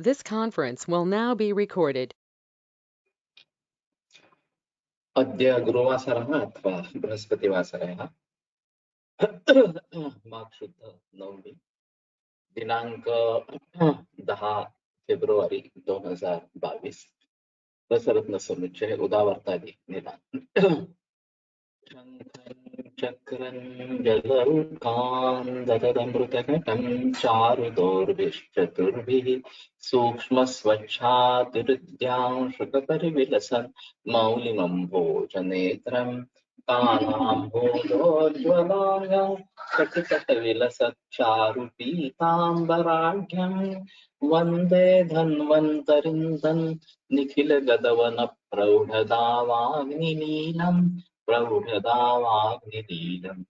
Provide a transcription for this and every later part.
This conference will now be recorded. अद्य गुरुवासरः अथवा बृहस्पतिवासरः माघशुद्ध नवमी दिनांक 10 फेब्रुवारी 2022 रसरत्न समुच्चय उदावर्तादि निदान शङ्खं चक्रं जलौकान् चारुदोर्भिश्चतुर्भिः सूक्ष्मस्वच्छातिरुद्यांशुकपरिविलसन् मौलिमम्भोजनेत्रम् कालाम्भोजोज्ज्वलाय कटितटविलसच्चारुपीताम्बराढ्यम् वन्दे धन्वन्तरिन्दन् निखिलगदवनप्रौढदावाग्निनीलम् प्रौढदावाग्निनीलम्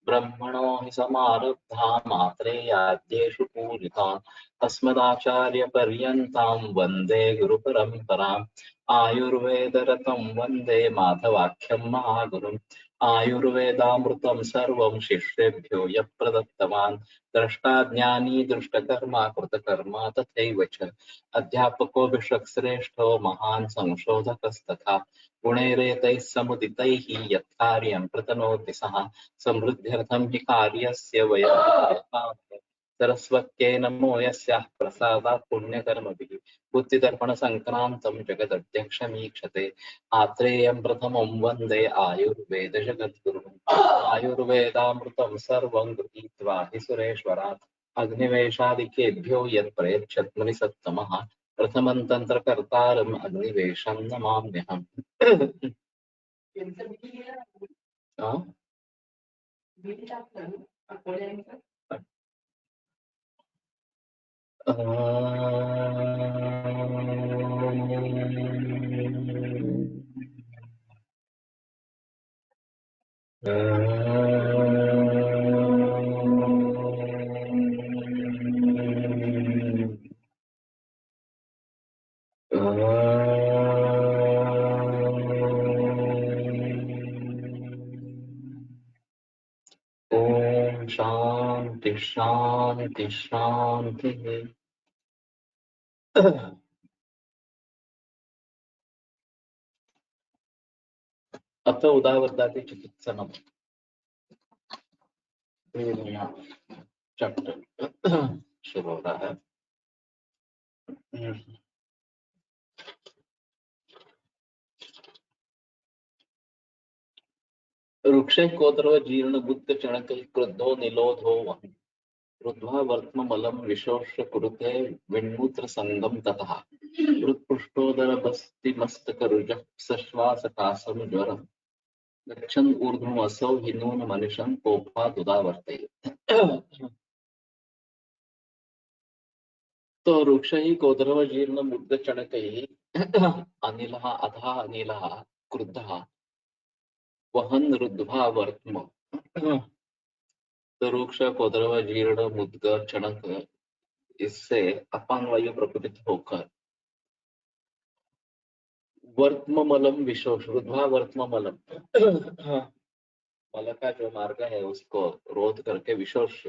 ब्रह्मणो हि समारब्धा मात्रेयाद्येषु पूजितान् अस्मदाचार्यपर्यन्तां वन्दे गुरुपरम्पराम् आयुर्वेदरतं वन्दे माधवाख्यं महागुरुम् आयुर्वेदामृतं सर्वं शिष्येभ्यो यः प्रदत्तवान् द्रष्टा ज्ञानी दृष्टकर्मा कृतकर्मा तथैव च अध्यापको विश्वश्रेष्ठो महान् संशोधकस्तथा गुणैरेतैः समुदितैः यत्कार्यं प्रतनोति सः समृद्ध्यर्थं हि कार्यस्य वयं सरस्वत्यै नमो यस्याः प्रसादात् पुण्यकर्मभिः बुद्धिदर्पणसङ्क्रान्तं जगदध्यक्षमीक्षते आत्रेयं प्रथमं वन्दे आयुर्वेदजगद्गुरुम् आयुर्वेदामृतं सर्वं गृहीत्वा हि सुरेश्वरात् अग्निवेशादिकेभ्यो यत्प्रयच्छत् मुनिसत्तमः प्रथमं तन्त्रकर्तारम् अग्निवेशं नमाम्यहम् ओम शांति शांति शांति। अथ उदावर्ताति चिकित्सनम चैप्टर शुरू हो रहा है। वृक्षे कोदरव जीर्ण बुद्ध चणक क्रुद्धो निलोधो वहन् रुद्ध्वा वर्त्ममलं विशोष्य कुरुते विण्मूत्र संगम ततः हृत्पुष्टोदरबस्तिमस्तकरुजः सश्वासकासं ज्वरम् गच्छन् ऊर्ध्वमसौ हि नून मनिषं कोपादुदावर्तयेत्। तो वृक्षैः कोदरव जीर्ण बुद्ध चणकैः अनिलः अधः अनिलः क्रुद्धः वहन् रुद्ध्वा वर्त्म। तो वृक्ष कोदरव जीर्ण मुद्ग चणक इससे अपान वायु प्रकटित होकर वर्त्ममलम विशोष रुद्ध्वा वर्त्ममलम मल का जो मार्ग है उसको रोध करके विशोष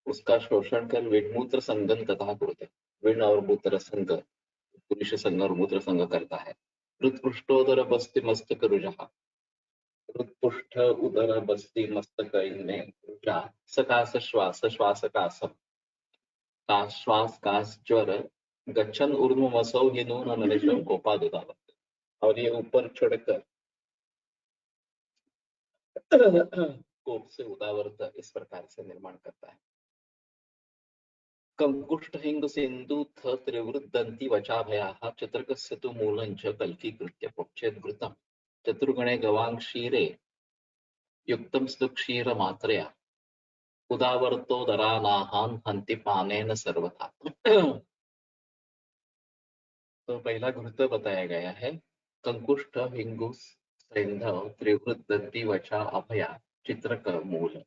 उसका शोषण कर विणमूत्र संगम तथा कुरुते। विण और मूत्र संग पुरुष संग और मूत्र संग करता है। हृत्पुष्टोदर बस्ति मस्तक रुजः हृत्पुष्ट उदर बस्ति मस्तक इनमें रुजा सकाश श्वास श्वास कासम काश श्वास काश ज्वर गच्छन ऊर्ध्वमसौ हि नून मनिषं कोपादुदावर्तयेत्। और ये ऊपर चढ़कर कोप से उदावर्त इस प्रकार से निर्माण करता है। कंकुष्ठ हिंग सिंधु थ त्रिवृद्धन्ति वचाभयाः चतुर्कस्य तु मूलं च कल्कीकृत्य प्रोक्षेत् घृतं चतुर्गणे गवां क्षीरे युक्तं स्तु क्षीरमात्रया उदावर्तो दरानाहान् हन्ति पानेन सर्वथा। तो पहला घृत बताया गया है। कंकुष्ठ हिंगुस सिंधु त्रिवृद्धन्ति वचा अभया चित्रक मूल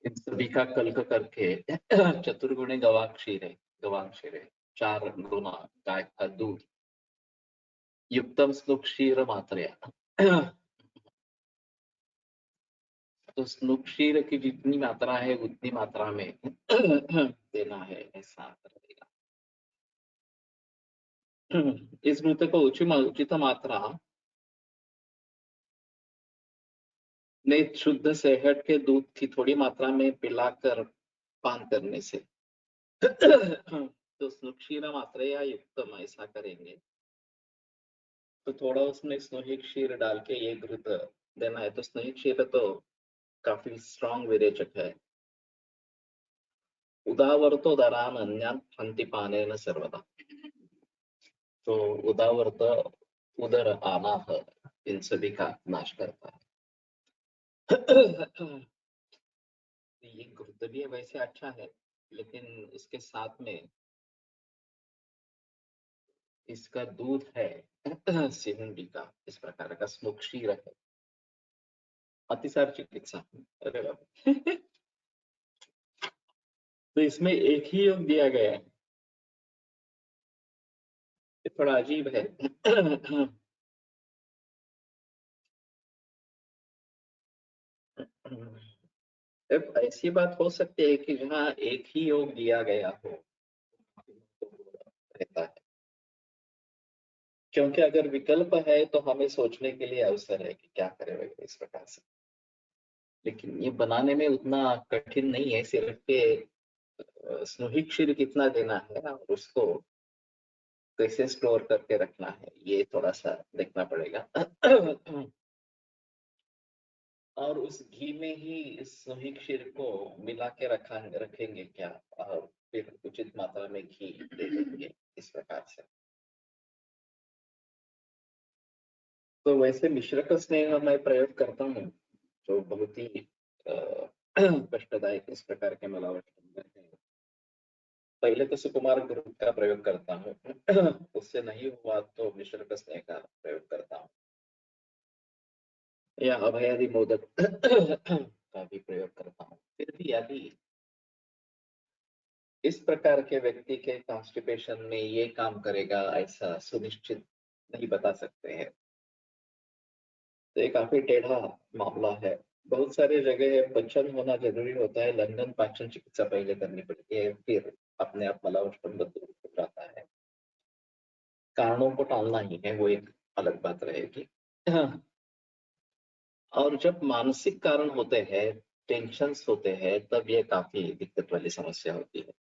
इन सभी का कल्क करके चतुर्गुणे गवाक्षीरे 4 गुना गाय का दूध युक्तम स्नुक क्षीर मात्रा तो स्नुक क्षीर की जितनी मात्रा है उतनी मात्रा में देना है ऐसा रहेगा। इस घृत को उचित मात्रा में शुद्ध सेहट के दूध की थोड़ी मात्रा में पिलाकर पान करने से तो क्षीर मात्रा युक्तम ऐसा करेंगे तो थोड़ा उसमें स्नेही क्षीर डाल के ये घृत देना है। तो स्नेही क्षीर तो काफी स्ट्रॉन्ग विरेचक है। उदावर्तो दरान अन्यान हंति पानेन सर्वदा। तो उदावर्त उदर आनाह इन सभी का नाश करता है। ये घृत भी वैसे अच्छा है, लेकिन इसके साथ में इसका दूध है सिहुंडी का, इस प्रकार का स्मुक्षीर है। अतिसार चिकित्सा, अरे बाप। तो इसमें एक ही योग दिया गया है, ये थोड़ा अजीब है। अब ऐसी बात हो सकती है कि जहाँ एक ही योग दिया गया हो रहता है, क्योंकि अगर विकल्प है तो हमें सोचने के लिए अवसर है कि क्या करें वगैरह इस प्रकार से। लेकिन ये बनाने में उतना कठिन नहीं है, सिर्फ के स्नोही क्षीर कितना देना है और उसको कैसे स्टोर करके रखना है, ये थोड़ा सा देखना पड़ेगा। और उस घी में ही इस स्नोही क्षीर को मिला के रखेंगे क्या, और फिर उचित मात्रा में घी दे देंगे इस प्रकार से। तो वैसे मिश्रक स्नेह मैं प्रयोग करता हूँ, जो बहुत ही कष्टदायक इस प्रकार के मिलावट है। पहले तो सुकुमार ग्रुप का प्रयोग करता हूँ, उससे नहीं हुआ तो मिश्रक स्नेह का प्रयोग करता हूँ, या अभयादि मोदक का भी प्रयोग करता हूँ। फिर भी यदि इस प्रकार के व्यक्ति के कॉन्स्टिपेशन में ये काम करेगा ऐसा सुनिश्चित नहीं बता सकते हैं। तो ये काफी टेढ़ा मामला है। बहुत सारे जगह पचन होना जरूरी होता है, लंदन पाचन चिकित्सा पहले करनी पड़ती है, फिर अपने आप मलावटपन दूर हो जाता है। कारणों को टालना ही है, वो एक अलग बात रहेगी। और जब मानसिक कारण होते हैं, टेंशन्स होते हैं, तब ये काफी दिक्कत वाली समस्या होती है,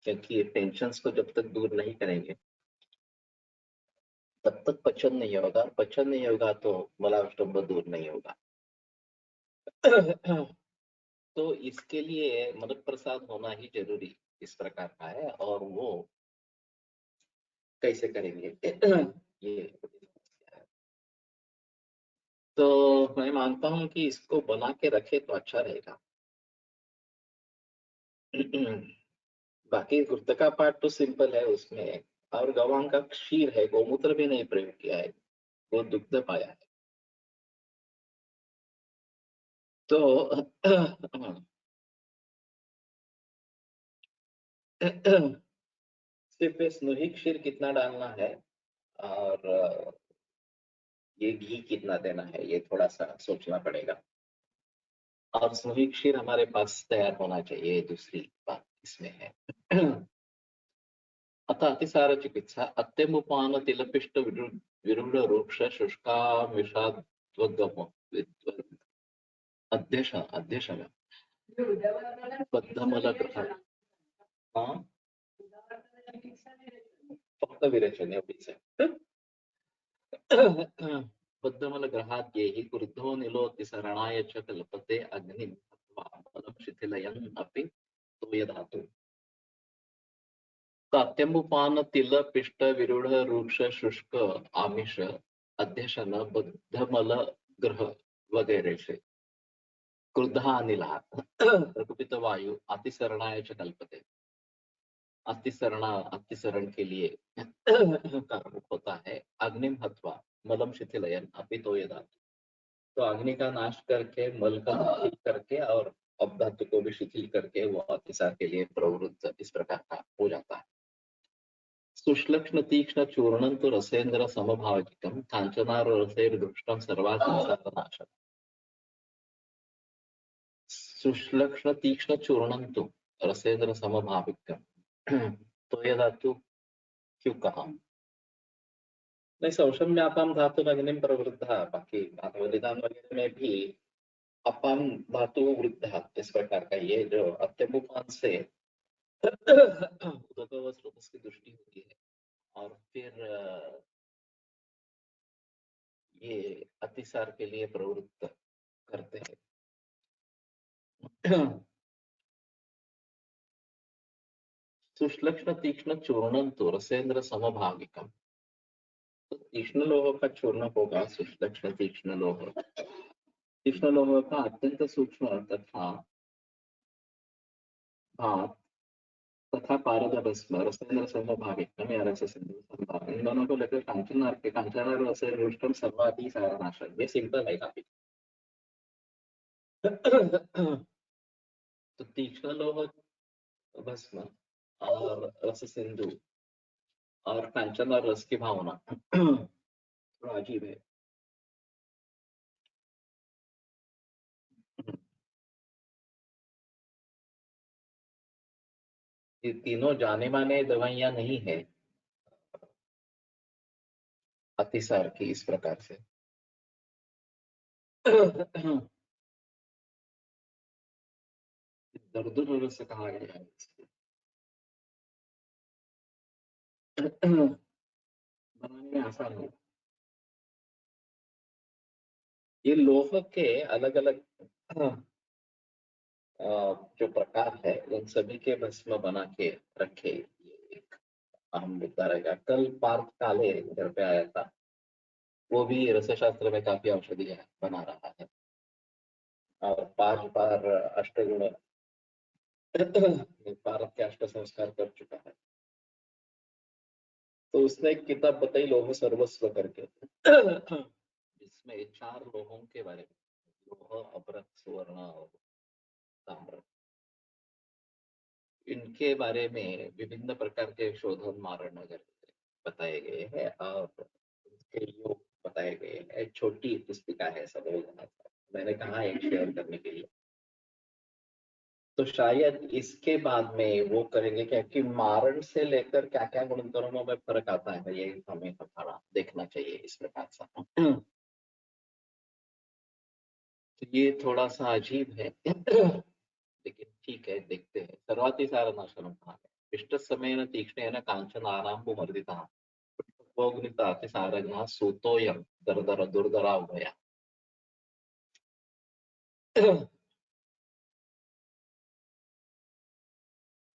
क्योंकि ये टेंशन्स को जब तक दूर नहीं करेंगे तब तक पचन नहीं होगा, पचन नहीं होगा तो मलावटंब दूर नहीं होगा। तो इसके लिए मदक प्रसाद होना ही जरूरी इस प्रकार का है, और वो कैसे करेंगे ये समस्या है। तो मैं मानता हूँ कि इसको बना के रखे तो अच्छा रहेगा। बाकी गुर्त का पार्ट तो सिंपल है उसमें, और गवां का क्षीर है, गोमूत्र भी नहीं प्रयोग किया है, वो दुग्ध पाया है। तो सिर्फ स्नुही क्षीर कितना डालना है और ये घी कितना देना है, ये थोड़ा सा सोचना पड़ेगा। और स्नुही क्षीर हमारे पास तैयार होना चाहिए, दूसरी बात इसमें है। अतः अतिसार चिकित्सा अत्यमुपान तिलपिष्ट विरूढ़ रूक्ष शुष्कामिषाद्वगम अध्यक्ष अध्यक्ष में बद्धमल ग्रह, हाँ फक्त विरेचन एवढीच आहे। बद्धमल ग्रहात येहि क्रुद्धो निलोति शरणाय च कल्पते अग्निं हत्वा शिथिलयन् अपि तोयधातु। तात्यंबुपान तिल पिष्ट विरूढ़ रूक्ष शुष्क आमिष अध्यशन बद्धमल ग्रह वगैरह से क्रुद्धा अनिला प्रकुपित वायु अतिसरणाय च कल्पते। अतिसरण के लिए कारण होता है। अग्निम हत्वा मलम शिथिलयन अपि तोयधातु। तो अग्नि का नाश करके, मल का शिथिल करके और अपधातु को भी शिथिल करके वो अतिसार के लिए प्रवृत्त इस प्रकार का हो जाता है। सुश्लक्ष्ण तीक्ष्ण चूर्णं तु रसेन्द्र समभाविकं कांचनार रसैर्दृष्टं सर्वातिसारनाशम्। सुश्लक्ष्ण तीक्ष्ण चूर्णं तु रसेन्द्र समभाविकं तो ये धातु क्यों कहा? नहीं, सौषम्यापाम धातु अग्निम प्रवृद्धा, बाकी बलिदान वगैरह में भी अपाम धातु वृद्धा, इस प्रकार का ये जो अत्यपुपान से उदक व स्रोत की दृष्टि होती है। और फिर ये अतिसार के लिए प्रवृत्त करते हैं। सुश्लक्ष्ण तीक्ष्ण चूर्णम तो रसेंद्र समभागिकम। तो तीक्ष्ण लोह का चूर्ण होगा सुश्लक्ष्ण तीक्ष्ण लोह। तीक्ष्ण लोह का अत्यंत सूक्ष्म तथा भाप तथा पारद भस्म रसेंद्र समभागिकम या रस सिंधु समभाग, इन दोनों को लेकर कांचनार रसे रुष्टम सर्वाधि सारनाशक, ये सिंपल है काफी। तो तीक्ष्ण लोह भस्म और रस सिंधु और कांचन और रस की भावना थोड़ा अजीब है। ये तीनों जाने माने दवाइयां नहीं है अतिसार की, इस प्रकार से। दर्द से कहा गया है इसको। बनाने में आसान हो। ये लोह के अलग अलग जो प्रकार है उन सभी के भस्म बना के रखे, ये एक अहम मुद्दा रहेगा। कल पार्थ काले घर पे आया था, वो भी रसशास्त्र में काफी औषधि है बना रहा है, और 5 बार अष्टगुण भारत के अष्ट संस्कार कर चुका है। तो उसने एक किताब बताई लोह सर्वस्व करके, जिसमें 4 लोहों के बारे में, लोह अभ्रक सुवर्ण और ताम्र, इनके बारे में विभिन्न प्रकार के शोधन मारण वगैरह बताए गए हैं और उनके योग बताए गए हैं। एक छोटी पुस्तिका है सब लोग, मैंने कहा एक शेयर करने के लिए। तो शायद इसके बाद में वो करेंगे क्या कि मारण से लेकर क्या क्या गुणधर्मों में फर्क आता है, ये हमें हमारा देखना चाहिए इस प्रकार से। तो ये थोड़ा सा अजीब है, लेकिन ठीक है, देखते हैं। सर्वातिसारनाशनम कहा है, इष्ट समय तीक्ष्ण कांचन आराम मर्दिता अतिसारज्ञ सूतोयम दरदर दुर्धरा उभया।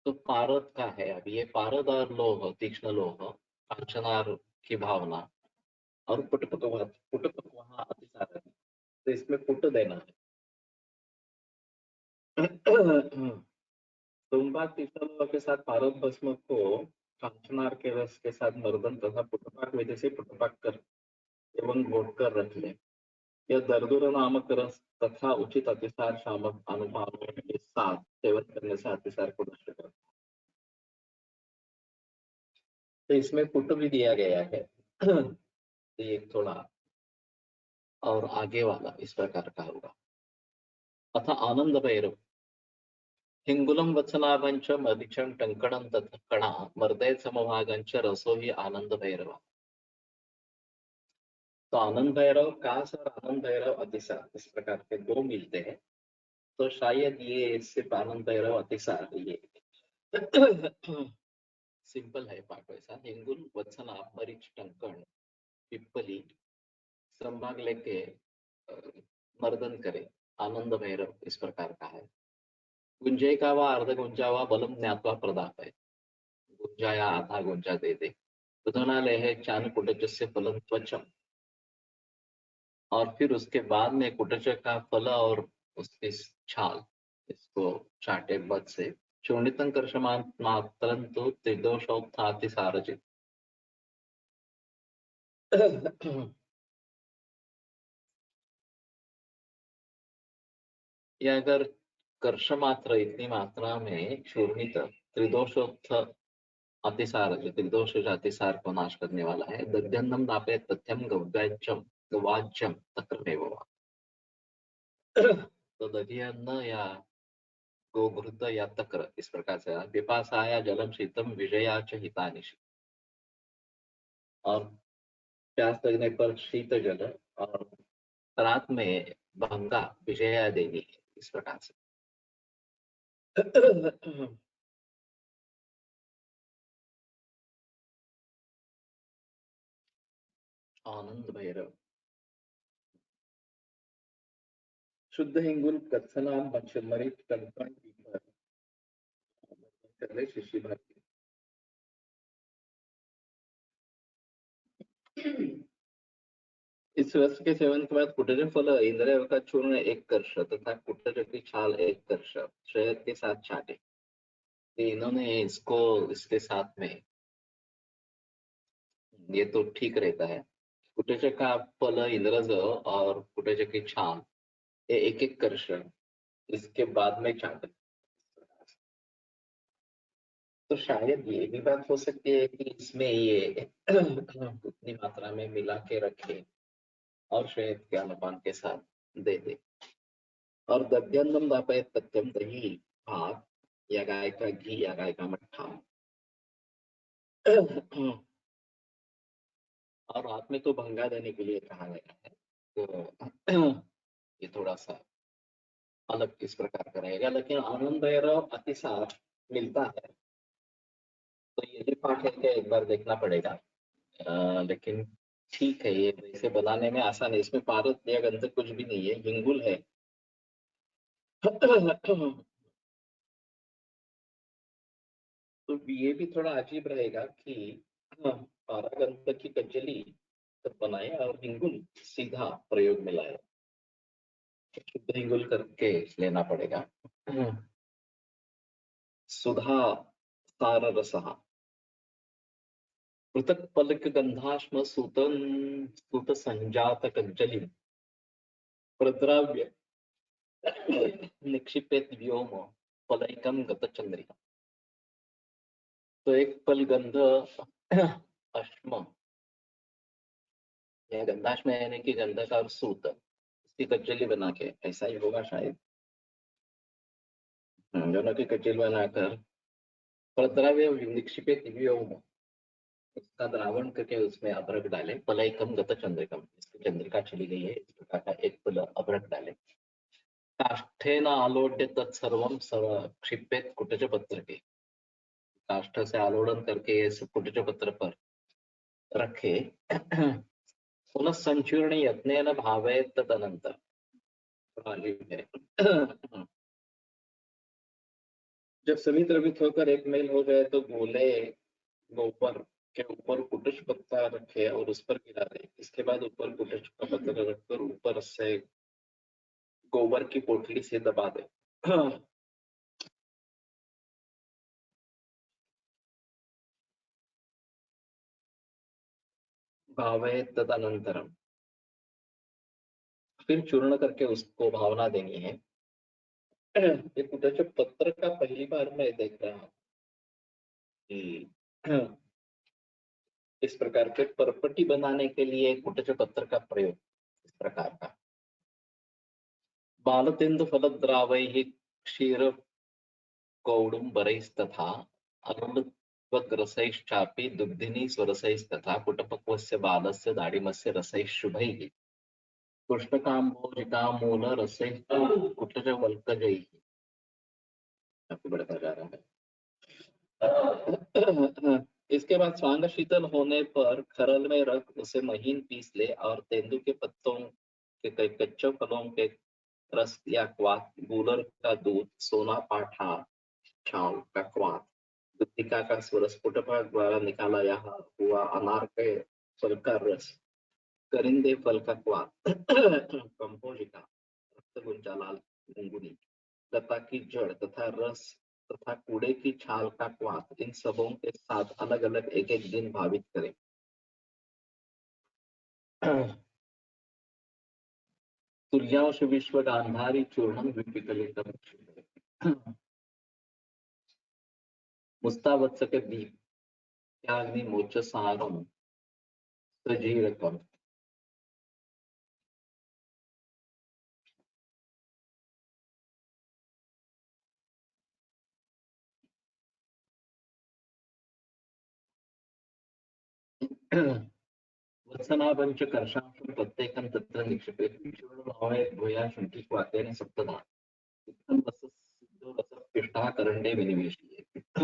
तो पारद का है, अब ये पारद और लोह, तीक्ष्ण लोह, कांचनार की भावना और पुटपुट वहां अतिसार है, तो इसमें पुट देना है। तुम्बाग तीक्ष्ण लोह के साथ पारद भस्म को कांचनार के रस के साथ मर्दन तथा पुटपाक विधि से पुटपाक कर एवं घोट कर रख ले। यह दरदुर नामक रस तथा उचित अतिसार शामक अनुपानों के साथ सेवन करने से अतिसार को नष्ट करता है। तो इसमें पुट भी दिया गया है। तो ये थोड़ा और आगे वाला इस प्रकार का होगा। अथ आनंद भैरव हिंगुलम वत्सलाभंच मदिक्षम टंकणम तथा कणा मर्दय समभागंच रसो ही आनंद भैरव। तो आनंद भैरव कास और आनंद भैरव अतिसार, इस प्रकार के दो मिलते हैं। तो शायद ये सिर्फ आनंद भैरव अतिसार ये सिंपल है पाठ वैसा। हिंगुल वत्सला मरीच टंकण पिप्पली संभाग लेके मर्दन करे, आनंद भैरव इस प्रकार का है। गुंजय का व अर्ध गुंजा व बलम ज्ञातवा प्रदाप है, गुंजा या आधा गुंजा दे दे। उदनालय है चान कुटच से फलन त्वचम, और फिर उसके बाद में कुटच का फल और उसकी छाल, इसको चाटे बद से चूर्णितं कर्षमान मात्रं तो त्रिदोषोत्थाति सारजित। या अगर कर्ष मात्र इतनी मात्रा में चूर्णित त्रिदोषोत्थ अतिसार, जो त्रिदोष अतिसार को नाश करने वाला है, दध्यन्नम दापे तथ्यम गव्याज्यम गवाज्यम तक्रमेव वा। तो दध्यन्न या गोघृत या तक्र, इस प्रकार से पिपासाया जलम शीतम विजया च हितानिशि। और प्यास लगने पर शीत जल और रात में भंगा विजया देवी, इस प्रकार से। आनंद भैरव। शुद्ध हिंगुल कत्सनाम मच्छमरित कंकण पीपर चले शिशि भारती। इस रस के सेवन के बाद कुटज फल इंद्रियों का चूर्ण 1 कर्ष तथा कुटज की छाल 1 कर्ष शहद के साथ छाटे। इन्होंने इसको इसके साथ में, ये तो ठीक रहता है। कुटज का फल इंद्रज और कुटज की छाल ये 1-1 कर्ष इसके बाद में छाटे। तो शायद ये भी बात हो सकती है कि इसमें ये उतनी मात्रा में मिला के रखे और शहद के अनुपान के साथ दे दे। और दध्यन्नम दापयत तथ्यम, दही, भात या गाय का घी या गाय का मट्ठा। और रात में तो भंगा देने के लिए कहा गया है, तो ये थोड़ा सा अलग किस प्रकार का रहेगा, लेकिन आनंद भैरव अतिसार मिलता है। तो ये भी पाठ है कि एक बार देखना पड़ेगा। लेकिन ठीक है, ये वैसे बनाने में आसान है। इसमें पारद या गंधक कुछ भी नहीं है, हिंगुल है। तो ये भी थोड़ा अजीब रहेगा कि पारगंधक की कजली तब बनाए और हिंगुल सीधा प्रयोग में लाए। शुद्ध हिंगुल करके लेना पड़ेगा। सुधा सार रसः पृथक पलक गंधाश्म सूतन सूत संजात कज्जलि प्रद्राव्य निक्षिपेत व्योम फलैकम गत चंद्रिका। तो एक पल गंध अश्म या गंधाश्म यानी कि गंधक और सूत, इसकी कज्जली बना के, ऐसा ही होगा शायद। दोनों की कज्जली बनाकर प्रद्राव्य निक्षिपेत व्योम, उसका द्रावण करके उसमें अदरक डाले। पलैकम गत चंद्रिकम, इसकी चंद्रिका चली गई है, इस प्रकार का एक पल अदरक डाले। काष्ठेन आलोड्य तत्सर्वम क्षिपेत कुटज पत्र के, काष्ठ से आलोड़न करके ये सब कुटज पत्र पर रखे। पुनः संचूर्ण यत्नेन भावेत तदनंतर। जब सभी द्रवित होकर एक मेल हो जाए तो गोले गोबर के ऊपर कुटज पत्ता रखे और उस पर गिरा दे। इसके बाद ऊपर कुटज का पत्थर रखकर ऊपर से गोबर की पोटली से दबा दे। भावे तदनंतरम, फिर चूर्ण करके उसको भावना देनी है। ये कुटज पत्र का पहली बार मैं देख रहा हूँ कि इस प्रकार के परपटी बनाने के लिए कुटज पत्र का प्रयोग इस प्रकार का। बालतेन्दु फलद्रावैः क्षीर कौडुम्बरैस्तथा अरुणत्वग्रसैश्चापि दुग्धिनी स्वरसैस्तथा कुटपक्वस्य बालस्य दाडिमस्य रसैः शुभैः कृष्णकाम्बोजिकामूलरसैः कुटजवल्कजैः। काफी बढ़ता जा रहा है। इसके बाद स्वांग शीतल होने पर खरल में रख उसे महीन पीस ले और तेंदु के पत्तों के कच्चे फलों के रस या क्वाथ, गूलर का दूध, सोना पाठा छाल का क्वाथ, दुधिका का स्वरस्फुटक द्वारा निकाला यह हुआ अनार के फल का रस, करिंदे फल का क्वाथ, कंपोजिका, रक्तगुंजा लाल गुंगुनी, लता की जड़ तथा रस तथा कूड़े की छाल का क्वाथ, इन सबों के साथ अलग अलग एक एक दिन भावित करें। तुल्यांश विश्व गांधारी चूर्णम विपिकलितम मुस्तावत्स के दीप त्याग्नि मोच सारम सजीरकम। वत्सनाभञ्च कर्षांशं प्रत्येकं तत्र निक्षिपेत् विचूर्णभावे भूया शुण्ठिक्वातेन सप्तधा इत्थं रससिद्धो रसस्पृष्टः करण्डे विनिवेशयेत्।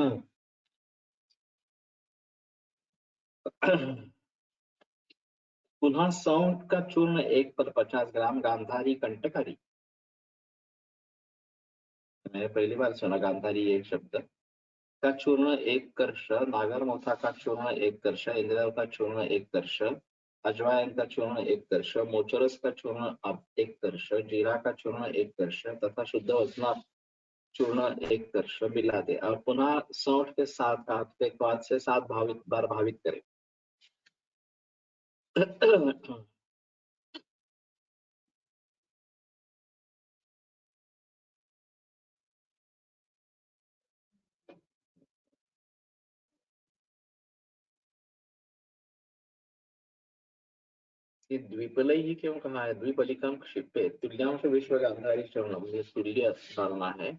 पुनः सौंठ का चूर्ण 1 पर 50 ग्राम, गांधारी कंटकहरी, मैंने पहली बार सुना गांधारी एक शब्द, का चूर्ण 1 कर्ष, नागरमोथा का चूर्ण 1 कर्ष, इंद्रदेव का चूर्ण 1 कर्ष, अजवाइन का चूर्ण 1 कर्ष, मोचरस का चूर्ण 1 कर्ष, जीरा का चूर्ण 1 कर्ष तथा शुद्ध वसना चूर्ण 1 कर्ष मिला दे और पुनः सौंठ के साथ हाथ के क्वाथ से 7 बार भावित करें। ये द्विपलई क्यों कहा है? द्विपलिकम क्षिप्ते तुल्यांश विश्व गांधारी चूर्णम, ये तुल्य डालना है।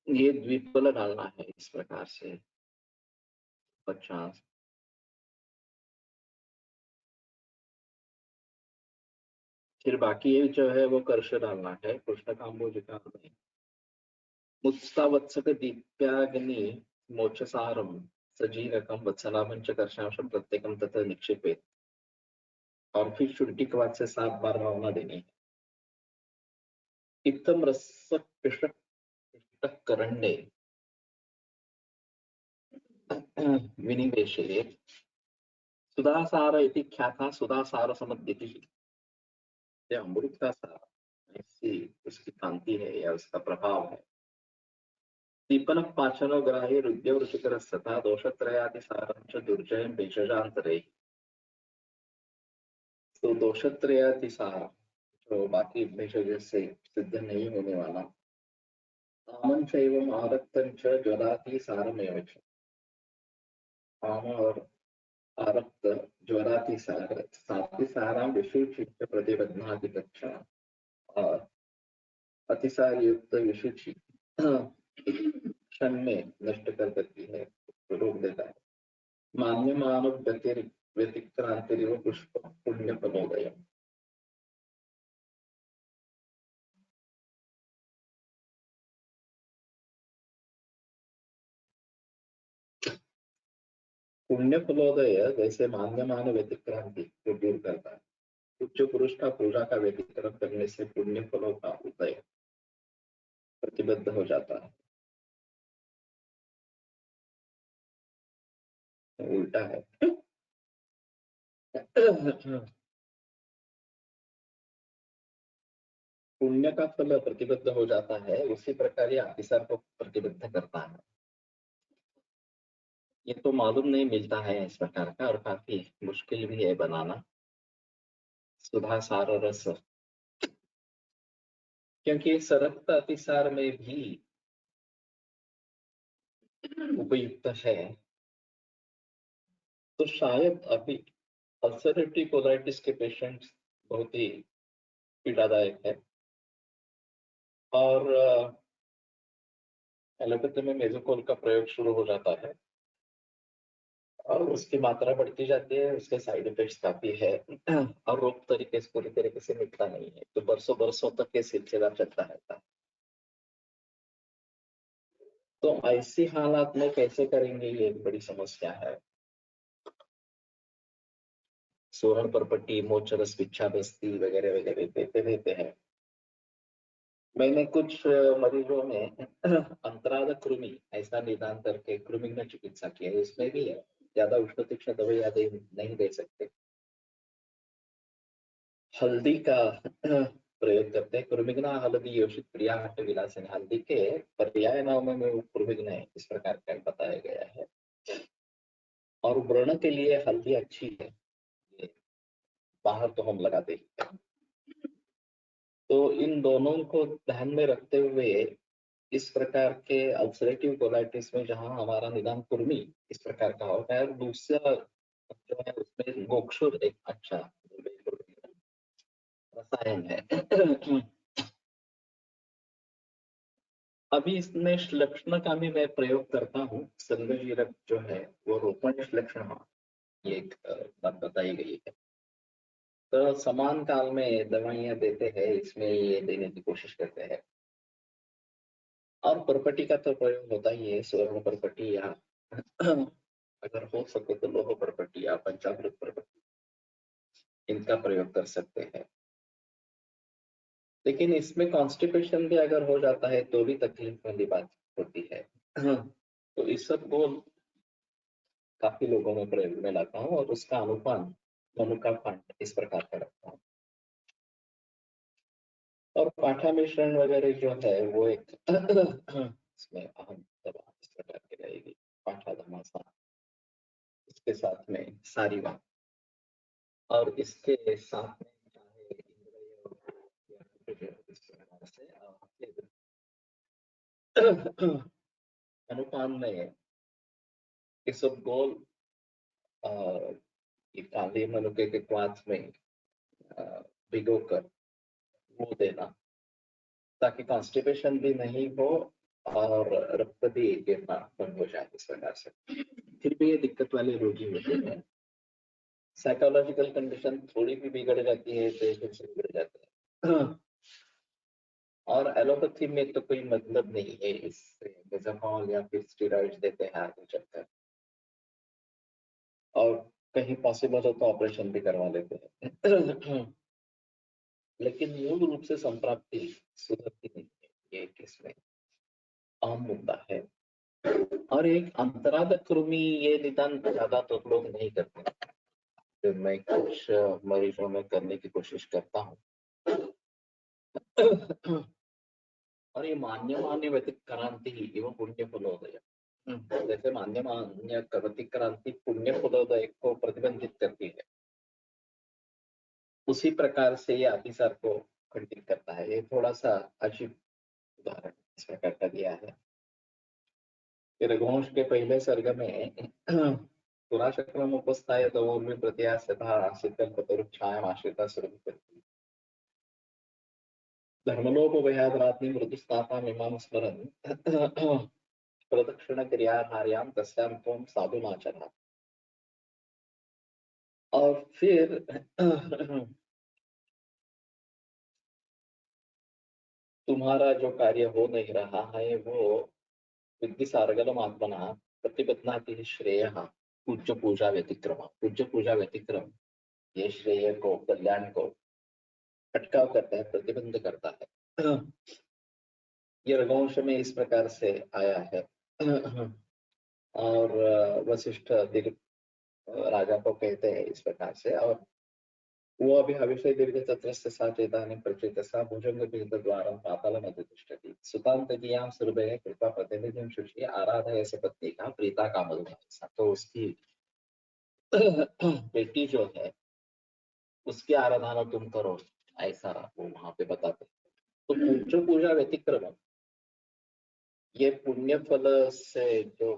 ये द्विपल डालना है इस प्रकार से 50। फिर बाकी ये जो है वो कर्ष डालना है। कृष्ण काम्बोजिका में मुत्सावत्सक दीप्याग्नि मोक्षसारम सजीरकम वत्सलाभंच कर्षांशम प्रत्येकम तथा निक्षेपेत और फिर शुद्धि के बाद से 7 बार भावना देनी है। इत्थम रस करंडे विनिवेशयेत् सुधासार इति ख्याता सुधासार समद्यति, ये अमृत का सार ऐसी उसकी कांति है या उसका प्रभाव है। दीपन पाचनो ग्राह्य रुद्यो रुचिकरस्तथा दोषत्रयादि सारं च दुर्जयं भेषजांतरे। तो दोषत्रयादि सार जो बाकी भेषज से सिद्ध नहीं होने वाला, आमन चैवम आरक्तं च ज्वराति सारमेव च, आम और आरक्त ज्वराति सार साति सारां विशुचि च प्रतिबध्नाति तच्च, और अतिसार युक्त विशुचि क्षण में नष्ट कर देती है, रोक देता है। मान्य मानव व्यतिक्रांतिरिव पुष्प पुण्य फलोदय। पुण्य फलोदय जैसे मान्य मानव व्यतिक्रांति को दूर करता है, उच्च पुरुष का पूजा का व्यतिक्रम करने से पुण्य फलों का उदय प्रतिबद्ध हो जाता है, उल्टा है। पुण्य का फल प्रतिबद्ध हो जाता है, उसी प्रकार ये अतिसार को प्रतिबद्ध करता है। ये तो मालूम नहीं मिलता है इस प्रकार का, और काफी मुश्किल भी है बनाना सुधा सार रस, क्योंकि सरक्त अतिसार में भी उपयुक्त है। तो शायद अभी अल्सरेटिव कोलाइटिस के पेशेंट्स बहुत ही पीड़ादायक है, और एलोपैथी में मेजोकोल का प्रयोग शुरू हो जाता है और उसकी मात्रा बढ़ती जाती है, उसके साइड इफेक्ट्स काफी है और रोग तरीके से पूरी तरीके से मिटता नहीं है, तो बरसों बरसों तक ये सिलसिला चलता रहता है। तो ऐसी हालात में कैसे करेंगे, ये एक बड़ी समस्या है। सोरण परपट्टी, मोचरस, बिच्छा बस्ती वगैरह वगैरह देते रहते हैं। मैंने कुछ मरीजों में अंतराल कृमि ऐसा निदान करके कृमिग्न चिकित्सा किया है, उसमें भी है ज्यादा उष्ण तीक्ष्ण दवाइयां नहीं दे सकते, हल्दी का प्रयोग करते हैं। कृमिग्ना हल्दी योषित प्रिया हट विलासन, हल्दी के पर्याय नाम में वो कृमिग्न है, इस प्रकार का बताया गया है। और व्रण के लिए हल्दी अच्छी है, ये बाहर तो हम लगाते ही हैं। तो इन दोनों को ध्यान में रखते हुए इस प्रकार के अल्सरेटिव कोलाइटिस में जहां हमारा निदान कुर्मी इस प्रकार का होता है, और दूसरा जो है उसमें गोक्षुर एक अच्छा रसायन है। अभी इसमें श्लक्षण का भी मैं प्रयोग करता हूँ। संगजीरक जो है वो रोपण श्लक्षण, ये एक बात बताई गई है। तो समान काल में दवाइयां देते हैं, इसमें ये देने की कोशिश करते हैं। और परपटी का तो प्रयोग होता ही है, स्वर्ण परपटी या अगर हो सके तो लोह परपटी या पंचामृत परपटी, इनका प्रयोग कर सकते हैं। लेकिन इसमें कॉन्स्टिपेशन भी अगर हो जाता है तो भी तकलीफ वाली बात होती है। तो इस सब को काफी लोगों में प्रयोग में लाता हूँ और उसका अनुपान मनु का पाठ इस प्रकार का रखता हूँ। और पाठा मिश्रण वगैरह जो है वो एक इसमें अहम दवा इस प्रकार की रहेगी। पाठा धमासा, इसके साथ में सारीवा, और इसके साथ में चाहे इंद्रिय या फिर इस प्रकार से अनुपान में इसबगोल काली मनुके के क्वाथ में भिगोकर वो देना, ताकि कॉन्स्टिपेशन भी नहीं हो और रक्त भी गिरना बंद हो जाए इस प्रकार से। फिर भी ये दिक्कत वाले रोगी होते हैं, साइकोलॉजिकल कंडीशन थोड़ी भी बिगड़ जाती है तो फिर से बिगड़ जाते हैं। और एलोपैथी में तो कोई मतलब नहीं है इससे, मेजाफॉल या फिर स्टेरॉइड्स देते हैं आगे चलकर, और कहीं पॉसिबल हो तो ऑपरेशन भी करवा लेते हैं। लेकिन मूल रूप से संप्राप्ति सुधरती नहीं है, ये इसमें अहम मुद्दा है। और एक अंतरागत कृमि ये निदान ज्यादा तो लोग नहीं करते, तो मैं कुछ मरीजों में करने की कोशिश करता हूँ। और ये मान्य व्यतिक्रांति एवं पुण्य फलोदय, जैसे मान्य व्यतिक्रांति पुण्य फलोदय को प्रतिबंधित करती है, उसी प्रकार से ये अतिसार को खंडित करता है। ये थोड़ा सा अजीब उदाहरण इस प्रकार का दिया है। रघुवंश के पहले सर्ग में पुराशक्रम उपस्थाय दौर्मी प्रत्यास्यतः शीतलपतरुच्छायाम् आश्रिता सुरभिपति धर्मलोपभयाद्रात्रि मृदुस्तातामिमां स्मरन् प्रदक्षिण क्रियाधार्यां तस्यां त्वं साधुमाचरः। और फिर तुम्हारा जो कार्य हो नहीं रहा है वो विद्धि सारगलम आत्मना प्रतिबद्धनाति श्रेयः पूज्य पूजा व्यतिक्रम। पूज्य पूजा व्यतिक्रम ये श्रेय को, कल्याण को अटकाव करता है, प्रतिबंध करता है। ये रघुवंश में इस प्रकार से आया है। और वशिष्ठ राजा को कहते हैं इस प्रकार से, और वो अभी हविष्य दीर्घ तत्रस्य सा चेतानि प्रचेतसा भुजंग पीत द्वारं पातालम् अधितिष्ठति सुतां तदीयां सुहृदये कृपा प्रतिनिधिं शुचि आराधय सपत्नी का प्रीता कामधुना। तो उसकी बेटी जो है उसकी आराधना तुम करो, ऐसा वो वहां पे बताते। तो पूज्य पूजा व्यतिक्रम ये पुण्य फल से जो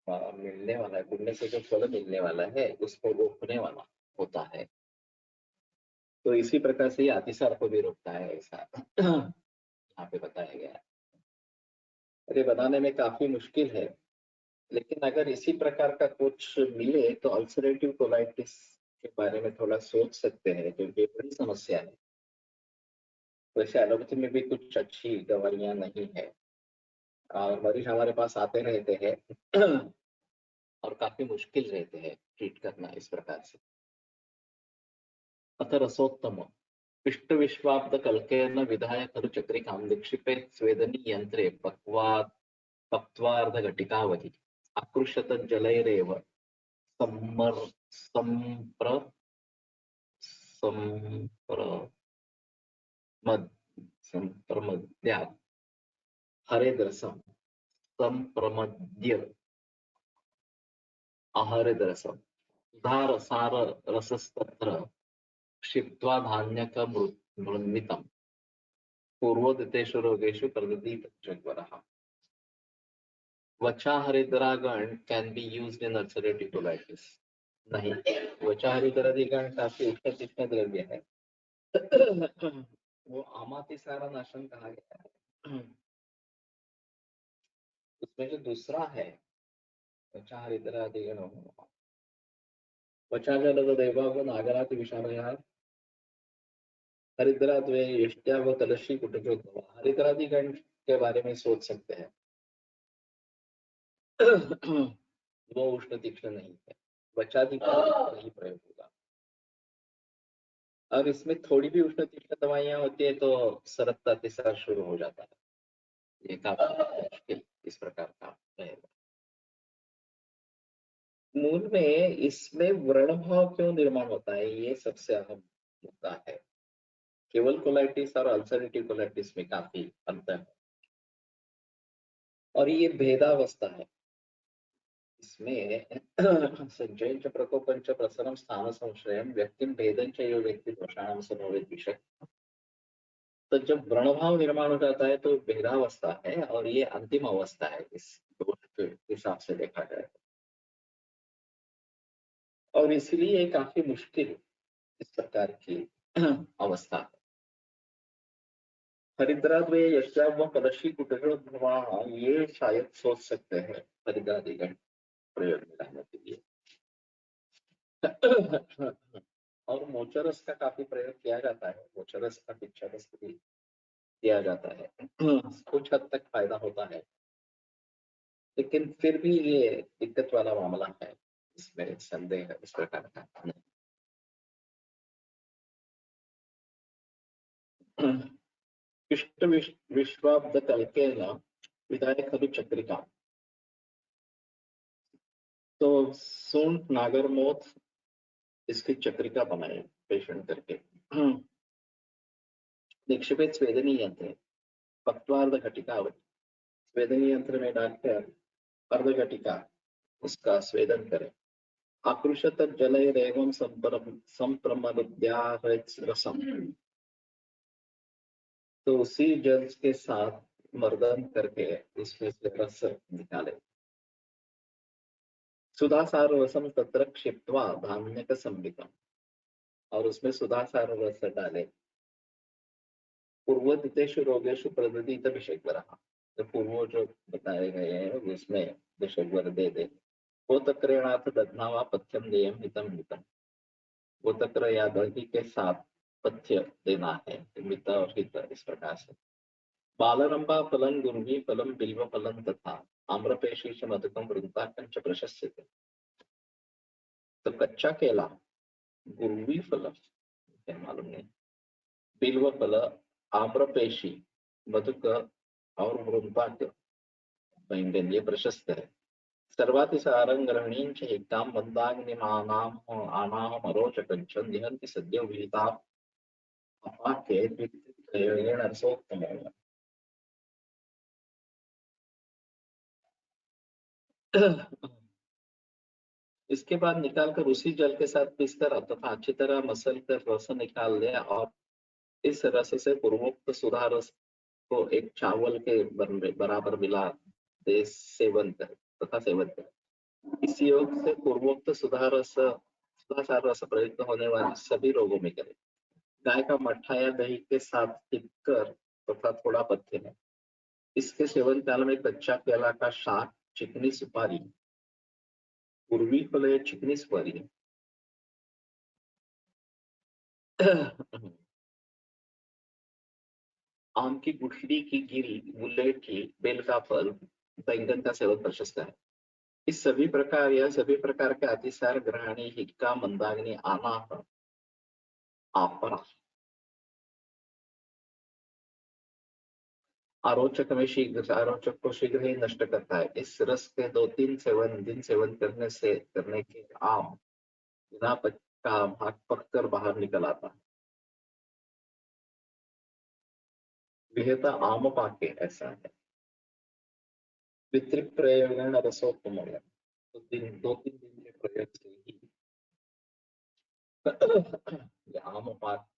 मिलने वाला है, पुण्य से जो फल मिलने वाला है उसको रोकने वाला होता है। तो इसी प्रकार से ये अतिसार को भी रोकता है, ऐसा यहाँ पे बताया गया है। अरे बनाने में काफी मुश्किल है, लेकिन अगर इसी प्रकार का कुछ मिले तो अल्सरेटिव कोलाइटिस के बारे में थोड़ा सोच सकते हैं, क्योंकि बड़ी समस्या है। वैसे एलोपैथी में भी कुछ अच्छी दवाइयां नहीं है, और मरीज हमारे पास आते रहते हैं और काफी मुश्किल रहते हैं ट्रीट करना इस प्रकार से। अथ रसोत्तम पिष्ट विश्वाब्द कल्केन विधाय खरुचक्रिकां निक्षिपेत् स्वेदनी यंत्रे पक्वार्ध घटिकावधि आकृष्यत जलैरेव सम्मर संप्र संप्र मद संप्रमद्यात् हरेद्रसं संप्रमद्य आहरेद्रसं सुधार सार रसस्तत्र क्षिप्त्वा धान्यक मृन्मितं पूर्वोदितेषु रोगेषु प्रददीत जग्वरः। Vacha Haridragan can be used in ulcerative colitis. नहीं, वचा हरिद्रागण काफी उष्ण तीक्ष्ण द्रव्य है। वो आमातिसारा नाशन कहा गया है। इसमें जो दूसरा है वचा हरिद्रादिगण वचा जलद दैवाव नागराति विषामया हरिद्राद्वे यष्ट्या व कलशी कुटजोद्भव। हरिद्रादिगण के बारे में सोच सकते हैं। वो उष्ण तीक्ष्ण नहीं है, वचादि का नहीं प्रयोग होगा। और इसमें थोड़ी भी उष्ण तीक्ष्ण दवाइयां होती है तो सरकता तिसरा शुरू हो जाता है। ये काफी मुश्किल इस प्रकार का रहेगा। मूल में इसमें वर्ण भाव क्यों निर्माण होता है, ये सबसे अहम मुद्दा है। केवल कोलाइटिस और अल्सरेटिव कोलाइटिस में काफी अंतर है और ये भेदावस्था है। इसमें संचयन च प्रकोपं च प्रसरम स्थान संशयम व्यक्तिम भेदं च यो व्यक्ति दोषाणाम समवेत विषय। तो जब व्रणभाव निर्माण हो जाता है तो भेदावस्था है और ये अंतिम अवस्था है इस दोष के हिसाब से देखा जाए। और इसलिए काफी मुश्किल इस प्रकार की अवस्था है। हरिद्राद्वे यश्याव कलशी कुटजोद्भवा, ये शायद सोच सकते हैं हरिद्रादिगण प्रयोग में लाने के लिए। और मोचरस का काफी प्रयोग किया जाता है, मोचरस का पिक्चरस भी किया जाता है। कुछ हद तक फायदा होता है, लेकिन फिर भी ये दिक्कत वाला मामला है, इसमें संदेह इस प्रकार का नहीं। इष्ट विश्वाब्द कल्केन विधाय खलु चक्रिका। तो सूंड नागरमोथ इसकी चक्रिका बनाए पेशेंट करके। निक्षेपित स्वेदनी यंत्र पक्वार्ध घटिका स्वेदनी यंत्र में डालकर अर्ध घटिका उसका स्वेदन करें। आकृषत जलैरेवं संप्रमरुद्याहरसम, तो उसी जल के साथ मर्दन करके उसमें से रस निकाले। सुधासार रसम तत्र क्षिप्त्वा धान्यक संबितम, और उसमें सुधासार रस डाले। पूर्वदितेषु रोगेषु प्रददीत विषग्वरः, तो पूर्व जो बताए गए हैं उसमें विषग्वर दे दे। गोतक्रेणाथ दध्ना वा पथ्यम देयम हितम हितम, गोतक्र या दही के साथ पथ्य देना है, मित और हित इस प्रकार से। बालरंबा फलं गुर्वी फलं बिल्व फलं तथा आम्रपेशी मधुकम वृंताकं च प्रशस्यते। तो कच्चा केला, गुर्वी फल मालूम नहीं, बिल्व फल, आम्रपेशी, मधुक और वृंताक व्यंजन ये प्रशस्त है। सर्वातिसारं ग्रहणीं च एकतां मंदाग्निमानां आनाहं अरोचकं च निहन्ति सद्यो विहिता अपाके द्वितीयेण रसोत्तमः। इसके बाद निकालकर उसी जल के साथ पीसकर तथा अच्छी तरह मसल कर रस निकाल ले और इस रस से पूर्वोक्त सुधा रस को एक चावल के बराबर मिला दे सेवन कर तथा सेवन कर। इस योग से पूर्वोक्त सुधासार रस प्रयुक्त होने वाले सभी रोगों में करे। गाय का मट्ठा या दही के साथ टिपकर तथा थोड़ा पथ्य है। इसके सेवन काल में कच्चा केला का शाक, चिकनी सुपारी, पूर्वी फल या चिकनी सुपारी, आम की गुठली की गिरी, मुलेठी, बेल का फल, बैंगन का सेवन प्रशस्त है। इस सभी प्रकार या सभी प्रकार के अतिसार ग्रहणी, हिक्का, मंदाग्नि, आनाह, आपरा, आरोचक में शीघ्र आरोचक को शीघ्र ही नष्ट करता है। इस रस के 2-3 दिन सेवन करने के आम बिना का भाग पककर बाहर निकल आता है। विहेता आम पाके ऐसा है। पितृ प्रयोगण रसोत्तम, तो 2-3 दिन के प्रयोग से ही ये आम पाक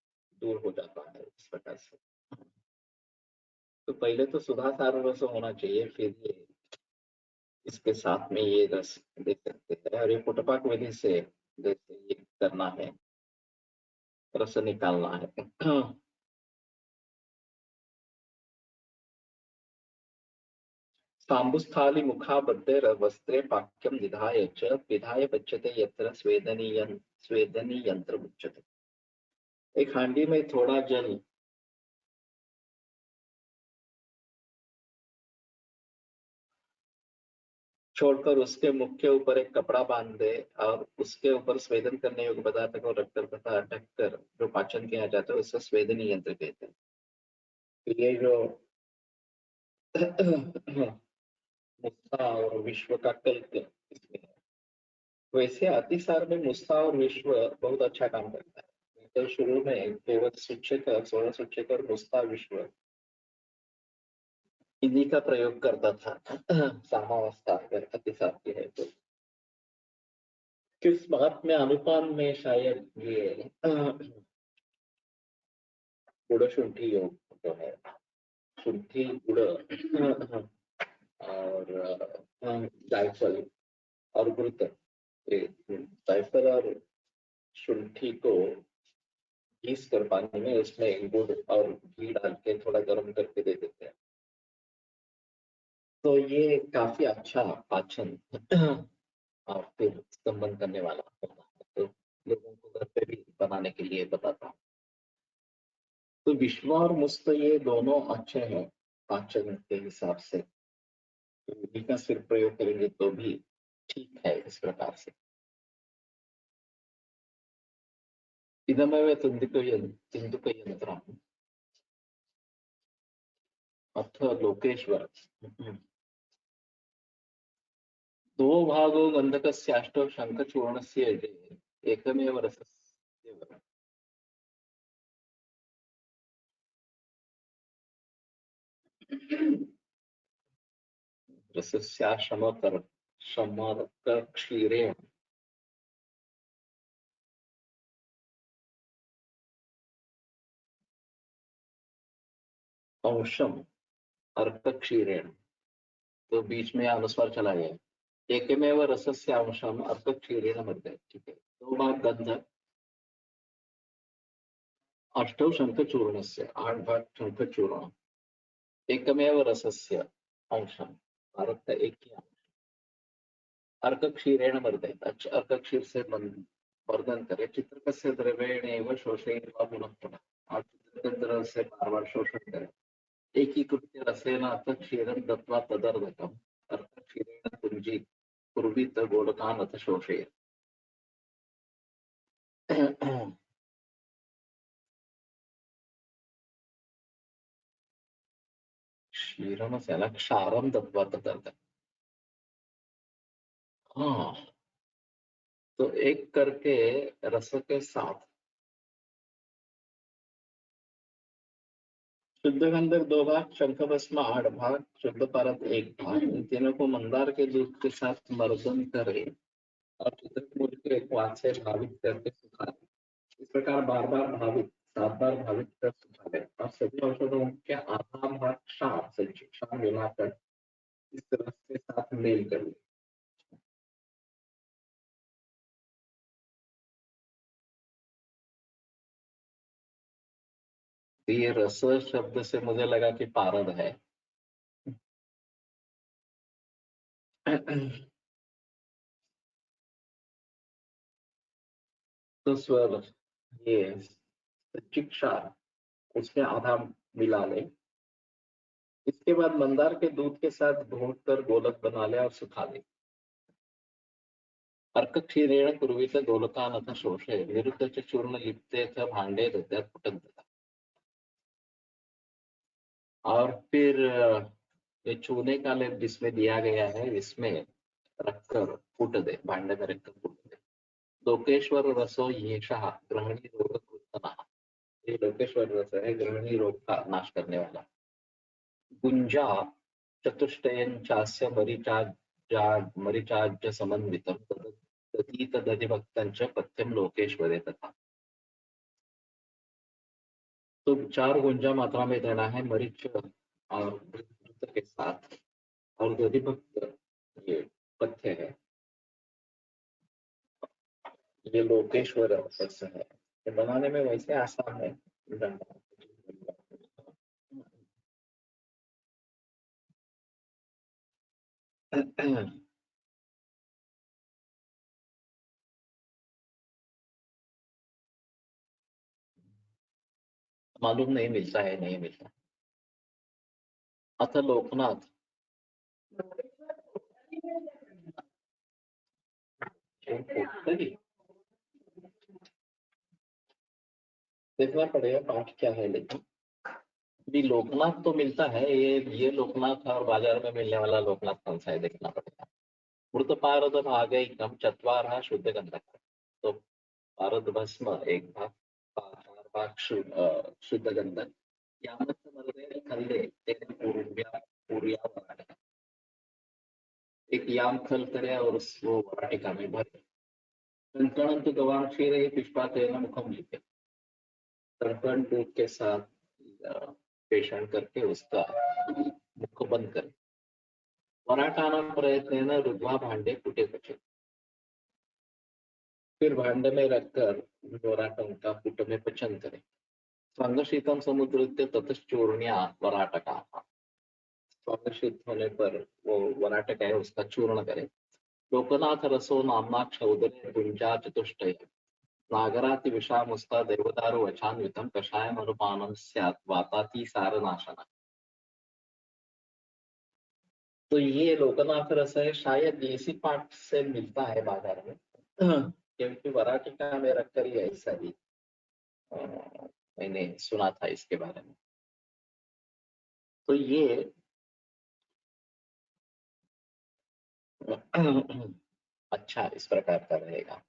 दूर हो जाता है इस प्रकार से। तो पहले तो सुधासार रस होना चाहिए, फिर ये इसके साथ में ये रस दे सकते हैं। और ये पुटपाक विधि से जैसे ये करना है, रस निकालना है। ताम्बुस्थाली मुखाबद्धे वस्त्रे पाक्यम निधाय च पिधाय पच्यते यत्र स्वेदनी यंत्र उच्यते। एक हांडी में थोड़ा जल छोड़कर उसके मुख के ऊपर एक कपड़ा बांध दे और उसके ऊपर स्वेदन करने योग्य पदार्थ को रखकर तथा अटक कर जो पाचन किया जाता है उससे स्वेदनी यंत्र कहते हैं। तो ये जो मुस्ता और विश्व का कल्प इसमें है। वैसे अतिसार में मुस्ता और विश्व बहुत अच्छा काम करता है। तो शुरू में केवल सूचक सोलह सूचक और मुस्ता विश्व इन्हीं का प्रयोग करता था सामावस्था अगर अतिसार की है तो। किस बात में अनुपान में शायद ये गुड़ शुंठी योग जो है, शुंठी गुड़ और जायफल और गुरुत, जायफल और शुंठी को घीस कर पानी में उसमें गुड़ और घी डाल के थोड़ा गर्म करके दे देते हैं। तो ये काफी अच्छा पाचन और फिर स्तंभन करने वाला होता है। तो लोगों को घर पे भी बनाने के लिए बताता हूँ। तो विश्व और मुस्त ये दोनों अच्छे हैं पाचन के हिसाब से। तो इन्हीं का सिर्फ प्रयोग करेंगे तो भी ठीक है इस प्रकार से। इदमेव तिन्दुकयन्त्रम् अथ लोकेश्वर। दो भागो गंधकस्याष्टौ शंखचूर्णस्य यजे एकमेव रसस्य समर्कक्षीरेण अंशम अर्कक्षीरेण। तो बीच में अनुस्वार चला गया। एकमेव रसस्य अंशम अर्कक्षीरेण मध्य। ठीक है, दो भाग गंधक, अष्टौ शंखचूर्णस्य, आठ भाग शंखचूर्ण, एकमेव रसस्य अंशम, भारत का एक ही अंश, अर्क क्षीरेण वर्धयेत्। अच्छा, अर्क क्षीर से वर्धन करे। चित्रकस्य द्रव्येणैव शोषयित्वा पुनः पुनः, और चित्रक द्रव से बार बार शोषण करे। एकीकृत्य रसेन अर्क क्षीरं दत्वा तदर्धकम् अर्क क्षीरेण पुञ्जी कुर्वीत गोलकान् अथ शोषयेत्। क्षीरम से अलग क्षारम दत्वा तदर्धकम्। हाँ, तो एक करके रस के साथ शुद्ध गंधक दो भाग, शंख भस्म आठ भाग, शुद्ध पारद एक भाग, इन तीनों को मंदार के दूध के साथ मर्दन करे और चित्रकूट के वात से भावित करके सुखा दे। इस प्रकार बार बार भावित, 7 बार भावित कर सुखा दे और सभी औषधों के आधा भाग शाम मिलाकर इस रस के साथ मेल कर ले। तो ये रस शब्द से मुझे लगा कि पारद है। तो स्वर ये शिक्षा उसमें आधा मिला ले। इसके बाद मंदार के दूध के साथ घोट कर गोलक बना ले और सुखा ले। अर्क क्षीरेण कुर्वीत गोलकान् अथ शोषय विरुद्ध च चूर्ण लिप्ते च भांडे दद्यात् फुटन्तः। और फिर ये चूने का लेप जिसमें दिया गया है इसमें रखकर फूट दे, भांडे में रखकर फूट दे। लोकेश्वर रसो येषः ग्रहणी रोग कृतनः। ये लोकेश्वर रस है ग्रहणी रोग का नाश करने वाला। गुंजा चतुष्टयं चास्य मरीचाज्य समन्वितं तदधिभक्तं च पथ्यं लोकेश्वरे तथा। तो 4 गुंजा मात्रा में देना है मरीच और घृत के साथ, और दधिभक्त ये पथ्य है। ये लोकेश्वर रस है। ये बनाने में वैसे आसान है। मालूम नहीं मिलता है, नहीं मिलता। अथ लोकनाथ। पोटली। देखना पड़ेगा पाठ क्या है, लेकिन भी लोकनाथ तो मिलता है। ये लोकनाथ और बाजार में मिलने वाला लोकनाथ कौन सा है, देखना पड़ेगा। मृत पारद भागैकम चत्वारः शुद्ध गंधक। तो पारद भस्म एक भाग, चार भाग शुद्ध गंधक। यामस्य मर्दे खल्ले तेन पूर्या वराटिका। एक याम खल करे और वो वराटिका में भरे। कंकणं तु गवां क्षीरे पुष्पातेन मुखम लिखे। कंकण दूध के साथ पेषण करके उसका मुख बंद करे। वराटाना प्रयत्न रुद्वा भांडे फूटे बचे। फिर भांडे में रखकर वराटन का फूट में पचन करे। स्वंगशीतम समुद्र ततश्चूर्ण्या वराटका। स्वंगशीत होने पर वो वराटक है उसका चूर्ण करे। लोकनाथ रसो नामना क्षौदरे गुंजा चतुष्टय। नागराति विषामुस्ता देवदारु वचान्वितम कषायम अनुपानम स्यात् वाताति सारनाशना। तो ये लोकनाथ रस है, शायद इसी पाठ से मिलता है बाजार में। क्योंकि वराटिका में रखकर ही ऐसा ही मैंने सुना था इसके बारे में। तो ये अच्छा इस प्रकार का रहेगा।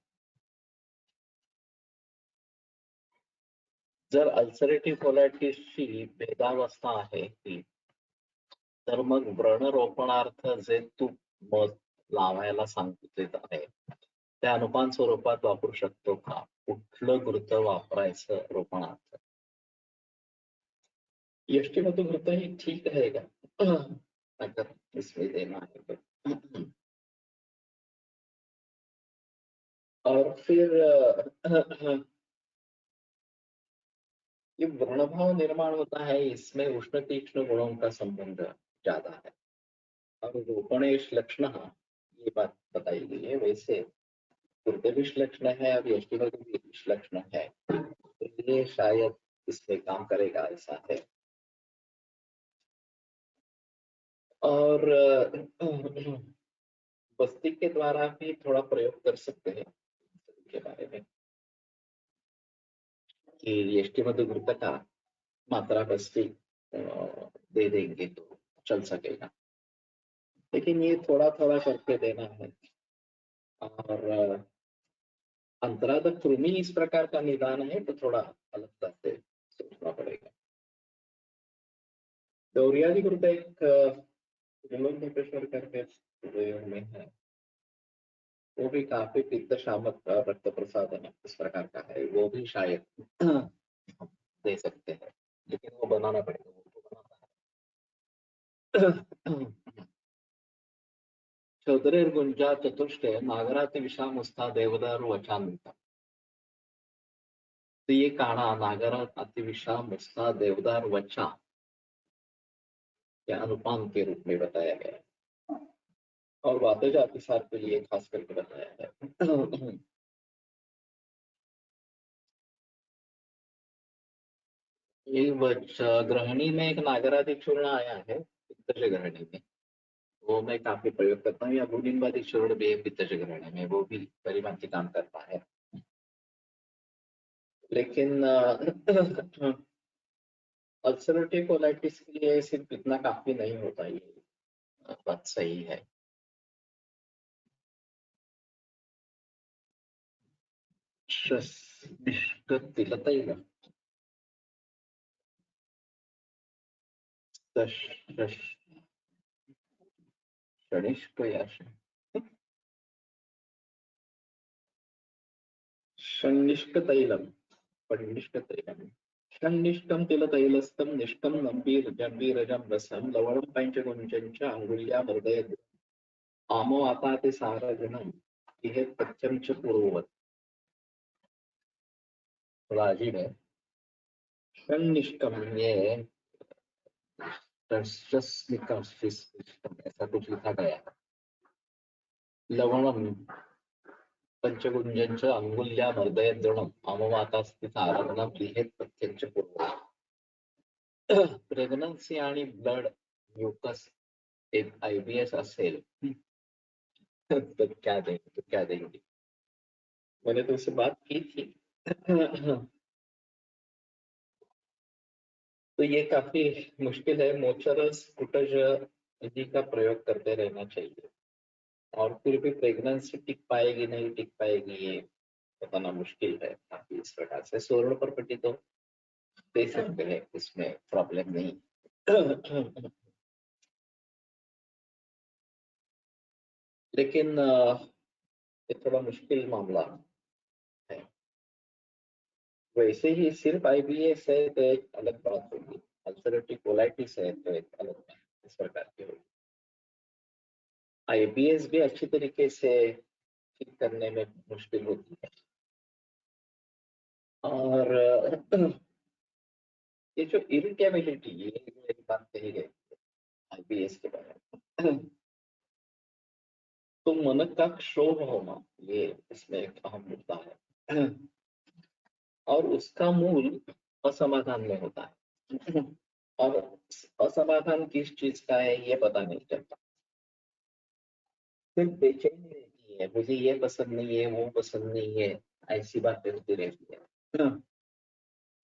जर अल्सरेटिव्ह कोलायटिसची भेदावस्था आहे की, तर मग व्रणरोपणार्थ जे तूप मध लावायला सांगितले आहे त्या अनुपान स्वरूपात वापरू शकतो का? कुठलं घृत वापरायचं रोपणार्थ? यष्टिमधु घृत ही ठीक रहेगा अगर इसमें देना है तो। और फिर ये व्रणभाव निर्माण होता है, इसमें उष्ण तीक्ष्ण गुणों का संबंध ज्यादा है। और रोपणेश लक्षण ये बात बताई गई है। वैसे दुर्गविश लक्षण है और यष्टिमधु भी लक्षण है, तो ये शायद इसमें काम करेगा, ऐसा है। और बस्ती के द्वारा भी थोड़ा प्रयोग कर सकते हैं के बारे में कि यष्टिमधु घृत का मात्रा बस्ती दे देंगे तो चल सकेगा, लेकिन ये थोड़ा थोड़ा करके देना है। और अंतरादक कृमि इस प्रकार का निदान है तो थोड़ा अलग तरह से सोचना पड़ेगा। गौरियादि घृत एक विलोम करके प्रयोग में है, वो भी काफी पित्त शामक रक्त प्रसादन इस प्रकार का है, वो भी शायद दे सकते हैं, लेकिन वो बनाना पड़ेगा, वो तो बनाना है। चौधरीर्गुंजा चतुष्टय नागराति विषामुस्ता देवदारु वचान्विता। तो ये काढ़ा नागरा अतिविषाम मुस्ता देवदार वचा या अनुपान के रूप में बताया गया है, और वातेज अतिसार के लिए खास करके बताया है। ये ग्रहणी में एक नागरादि चूर्ण आया है पित्तज ग्रहणी में, वो मैं काफी प्रयोग करता हूँ। या गुडिम्बादि चूर्ण भी है पित्तज ग्रहणी में, वो भी परिमांति काम करता है। लेकिन अल्सरेटिव कोलाइटिस के लिए सिर्फ इतना काफी नहीं होता, ये बात सही है। तिलतैल शनिष्क या शनिष्क तैलम पनिष्क तैलम शनिष्कम तिलतैलस्तम निष्कम नंबीरजम रसम लवणम पंचगुंजंच अंगुल्या हृदय आमो आपाते सारजनम इह पच्चम च पूर्ववत। राजीव है। शनिष्कम ये ऐसा कुछ लिखा गया है। लवणम पंचगुंजंच अंगुल्या मर्दयद्रणम अमवातास्थित आराधना लिहेत प्रत्यंच पूर्व. प्रेग्नन्सी आणि ब्लड म्यूकस एक IBS असेल तो क्या देंगे. मैंने तुमसे बात की थी. तो ये काफी मुश्किल है. मोचरस कुटज आदि का प्रयोग करते रहना चाहिए. और फिर भी प्रेगनेंसी टिक पाएगी नहीं टिक पाएगी ये बताना मुश्किल है. काफी इस प्रकार से स्वर्ण पर पट्टी तो दे सकते हैं, इसमें प्रॉब्लम नहीं. लेकिन ये थोड़ा मुश्किल मामला है. वैसे ही सिर्फ IBS है तो एक अलग बात होगी. अल्सरेटिव कोलाइटिस है तो एक अलग बात इस प्रकार की होगी. IBS भी अच्छी तरीके से ठीक करने में मुश्किल होती है. और ये जो इरिटेबिलिटी, ये एक बात कही गई IBS के बारे में. तो मन का क्षोभ होना ये इसमें एक अहम मुद्दा है. और उसका मूल असमाधान में होता है. और असमाधान किस चीज का है ये पता नहीं चलता. सिर्फ बेचैनी रहती है, मुझे ये पसंद नहीं है वो पसंद नहीं है, ऐसी बातें होती रहती है.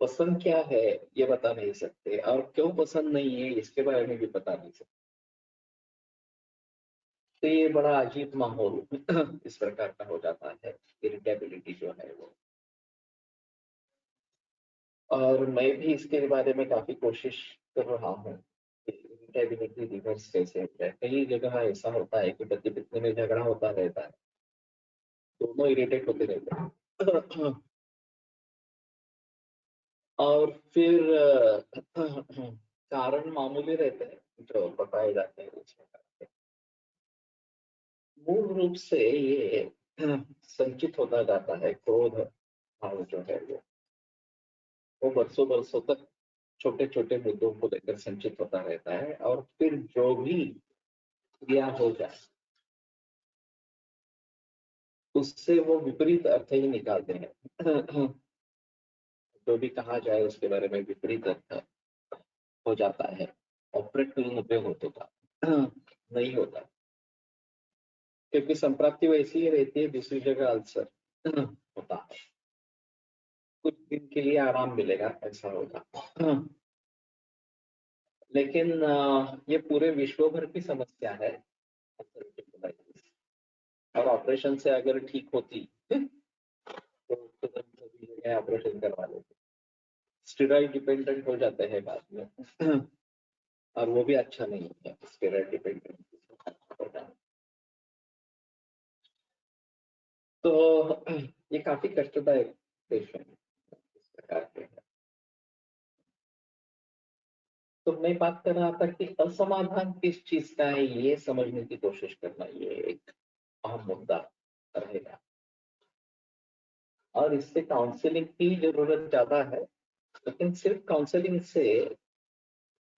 पसंद क्या है ये बता नहीं सकते और क्यों पसंद नहीं है इसके बारे में भी बता नहीं सकते. तो ये बड़ा अजीब माहौल इस प्रकार का हो जाता है. इरिटेबिलिटी जो है वो. और मैं भी इसके बारे में काफी कोशिश कर रहा हूँ कि इरिटेबिलिटी रिवर्स कैसे हो जाए. कई जगह ऐसा होता है कि पति पत्नी में झगड़ा होता रहता है, दोनों इरिटेट होते रहते हैं. और फिर कारण मामूली रहते हैं जो बताए जाते हैं उसमें. मूल रूप से ये संचित होता जाता है. क्रोध भाव जो है वो बरसों बरसों तक छोटे छोटे मुद्दों को लेकर संचित होता रहता है. और फिर जो भी क्रिया हो जाए उससे वो विपरीत अर्थ ही निकालते हैं. जो भी कहा जाए उसके बारे में विपरीत अर्थ हो जाता है. ऑपरेट करून उपयोग होतो का नहीं होता, क्योंकि संप्राप्ति वैसी ही रहती है. दूसरी जगह अल्सर होता है. कुछ दिन के लिए आराम मिलेगा ऐसा होगा. लेकिन ये पूरे विश्व भर की समस्या है. और ऑपरेशन से अगर ठीक होती तो तुरंत सभी जगह ऑपरेशन करवा लेते. स्टेरॉइड डिपेंडेंट हो जाते हैं बाद में और वो भी अच्छा नहीं है स्टेरॉइड डिपेंडेंट. तो ये काफी कष्टदायक पेशेंट इस प्रकार के हैं. तो मैं बात कर रहा था कि असमाधान किस चीज का है ये समझने की कोशिश करना ये एक अहम मुद्दा रहेगा. और इससे काउंसलिंग की जरूरत ज्यादा है. लेकिन सिर्फ काउंसलिंग से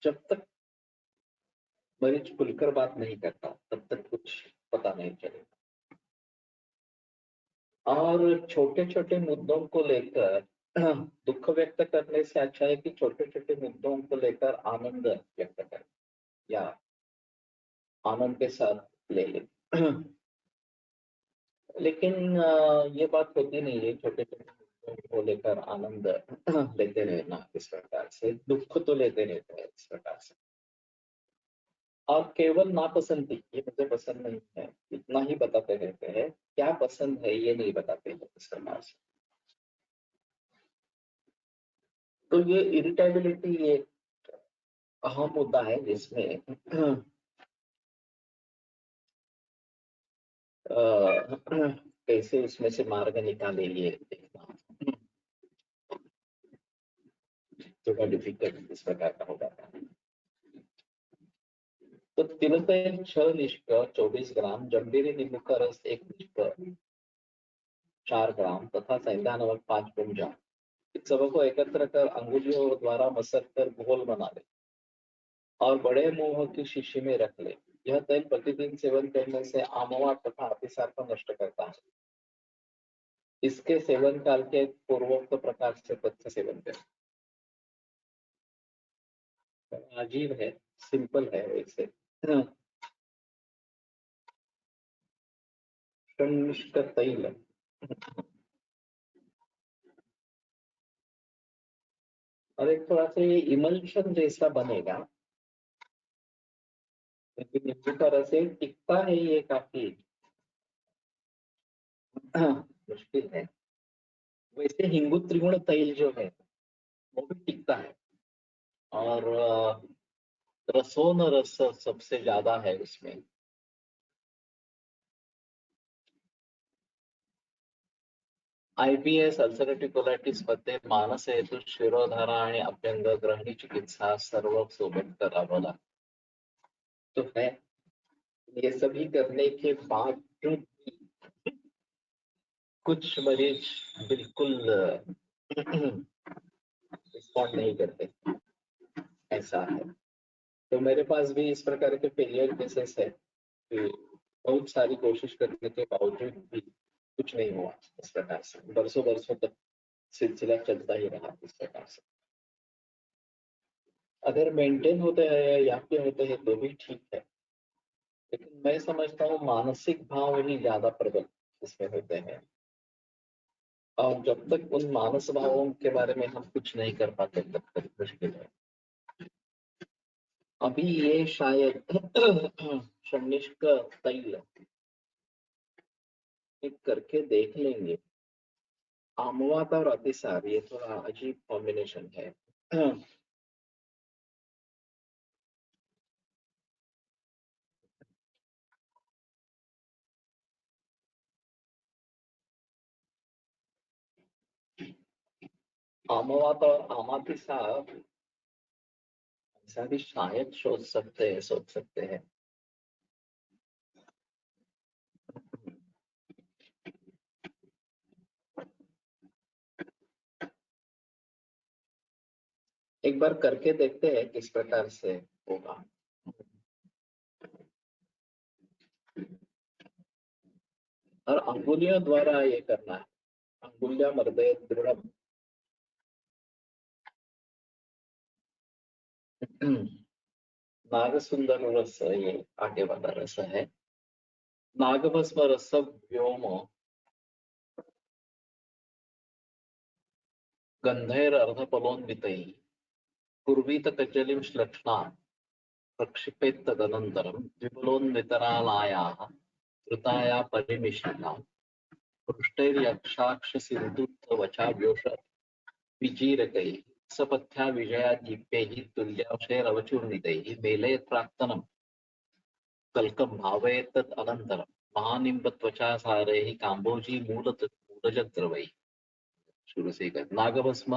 जब तक मरीज खुलकर बात नहीं करता तब तक कुछ पता नहीं चलेगा. और छोटे छोटे मुद्दों को लेकर दुख व्यक्त करने से अच्छा है कि छोटे छोटे मुद्दों को लेकर आनंद व्यक्त करें या आनंद के साथ ले लें. लेकिन ये बात होती नहीं है. छोटे छोटे मुद्दों को लेकर आनंद लेते रहना इस प्रकार से, दुख तो लेते रहते हैं इस प्रकार से. और केवल नापसंदी, ये मुझे पसंद नहीं है इतना ही बताते रहते हैं. क्या पसंद है ये नहीं बताते हैं इस प्रकार से. तो ये इरिटेबिलिटी ये अहम मुद्दा है जिसमें कैसे उसमें से मार्ग निकाले ये देखना थोड़ा डिफिकल्ट इस प्रकार का हो जाता है. तो तिलतेल 6 निष्क 24 ग्राम, जंबीरी नींबू का रस 1 निष्क 4 ग्राम तथा सेंधा नमक 5 पुंजा. इन सबों को एकत्र कर अंगुलियों द्वारा मसल कर घोल बना ले और बड़े मुंह की शीशी में रख ले. यह तेल प्रतिदिन सेवन करने से आमवा तथा अतिसार को नष्ट करता है। इसके सेवन काल के पूर्वोक्त प्रकार से पथ्य सेवन करें। अजीब है, सिंपल है वैसे। शनिष्ठ तैल, और एक थोड़ा सा ये इमल्शन जैसा बनेगा, लेकिन नींबू का रस टिकता है ये काफी मुश्किल है। वैसे हिंगु त्रिगुण तैल जो है वो भी टिकता है, और रसोन रस सबसे ज्यादा है उसमें। IBS अल्सरेटिव्ह कोलायटिस मध्ये मानस हेतु शिरोधारा आणि अभ्यंग ग्रहणी चिकित्सा सर्व सोबत करावं लागतं। तो है, ये सभी करने के बाद कुछ मरीज बिल्कुल रिस्पॉन्ड नहीं करते, ऐसा है। तो मेरे पास भी इस प्रकार के फेलियर केसेस है कि बहुत सारी कोशिश करने के बावजूद भी कुछ नहीं हुआ। इस प्रकार से बरसों बरसों तक सिलसिला चलता ही रहा इस प्रकार से। अगर मेंटेन होते हैं या फिर होते हैं तो भी ठीक है, लेकिन मैं समझता हूँ मानसिक भाव ही ज्यादा प्रबल इसमें होते हैं, और जब तक उन मानस भावों के बारे में हम कुछ नहीं कर पाते तब तक मुश्किल है। अभी ये शायद शनिष्क तैल एक करके देख लेंगे। आमवात और अतिसार ये थोड़ा अजीब कॉम्बिनेशन है। आमवात और अमातिसार ऐसा भी शायद सोच सकते हैं। एक बार करके देखते हैं किस प्रकार से होगा। और अंगुलियों द्वारा ये करना है, अंगुलिया मर्दय दृढ़। नागसुंदर रस ये आगे वाला रस है। नागभस्म रस व्योम गंधैर अर्धफलोन्वितैः कुर्वीत कजलिं श्लक्ष्णा प्रक्षिपेत् तदनन्तरं द्विफलोन्वितरालायाः कृताया परिमिश्रिता पृष्ठैर्यक्षाक्षसिन्धुत्ववचाभ्योष विजीरकैः सपथ्या विजयादीप्यैः तुल्यांशैरवचूर्णितैः मेलयत् प्राक्तनं कल्कं भावयेत् तत् अनन्तरं महानिम्बत्वचासारैः काम्बोजी मूलजद्रवैः। शुरू से कर नागभस्म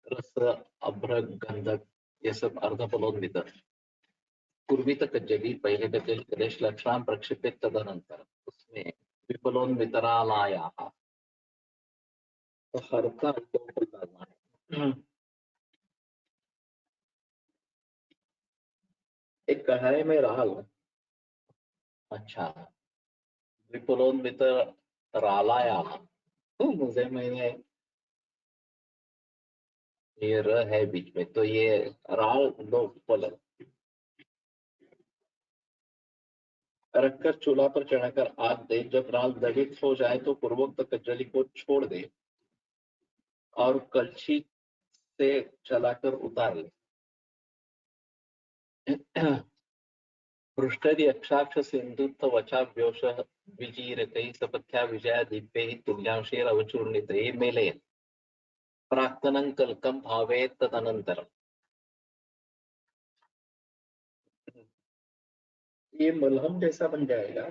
रस अभ्र गंधक ये सब अर्धफलोन्वित कुर्वित कज्जली पहले कज्जली कलेश लक्षणां प्रक्षिपेत तदनंतर उसमें विफलोन्वितरालायाः, तो हरता दो फल डालना है। एक कढ़ाई में राल, अच्छा, विफलोन्वितरालायाः, तो मुझे मैंने ये र है बीच में, तो ये राल दो फल रखकर चूल्हा पर चढ़ाकर आग दे। जब राल दहित हो जाए तो पूर्वोक्त कजली को छोड़ दे और कलछी से चलाकर उतार ले। पृष्ठदि अक्षाक्ष सिंधुत्व वचाभ्योष विजीरकैः सपथ्या विजयादीप्यैः तुल्यांशैरवचूर्णितैः मेलयेत् प्राक्तनं कल्कं भावयेत् तदनन्तरम्। ये मलहम जैसा बन जाएगा।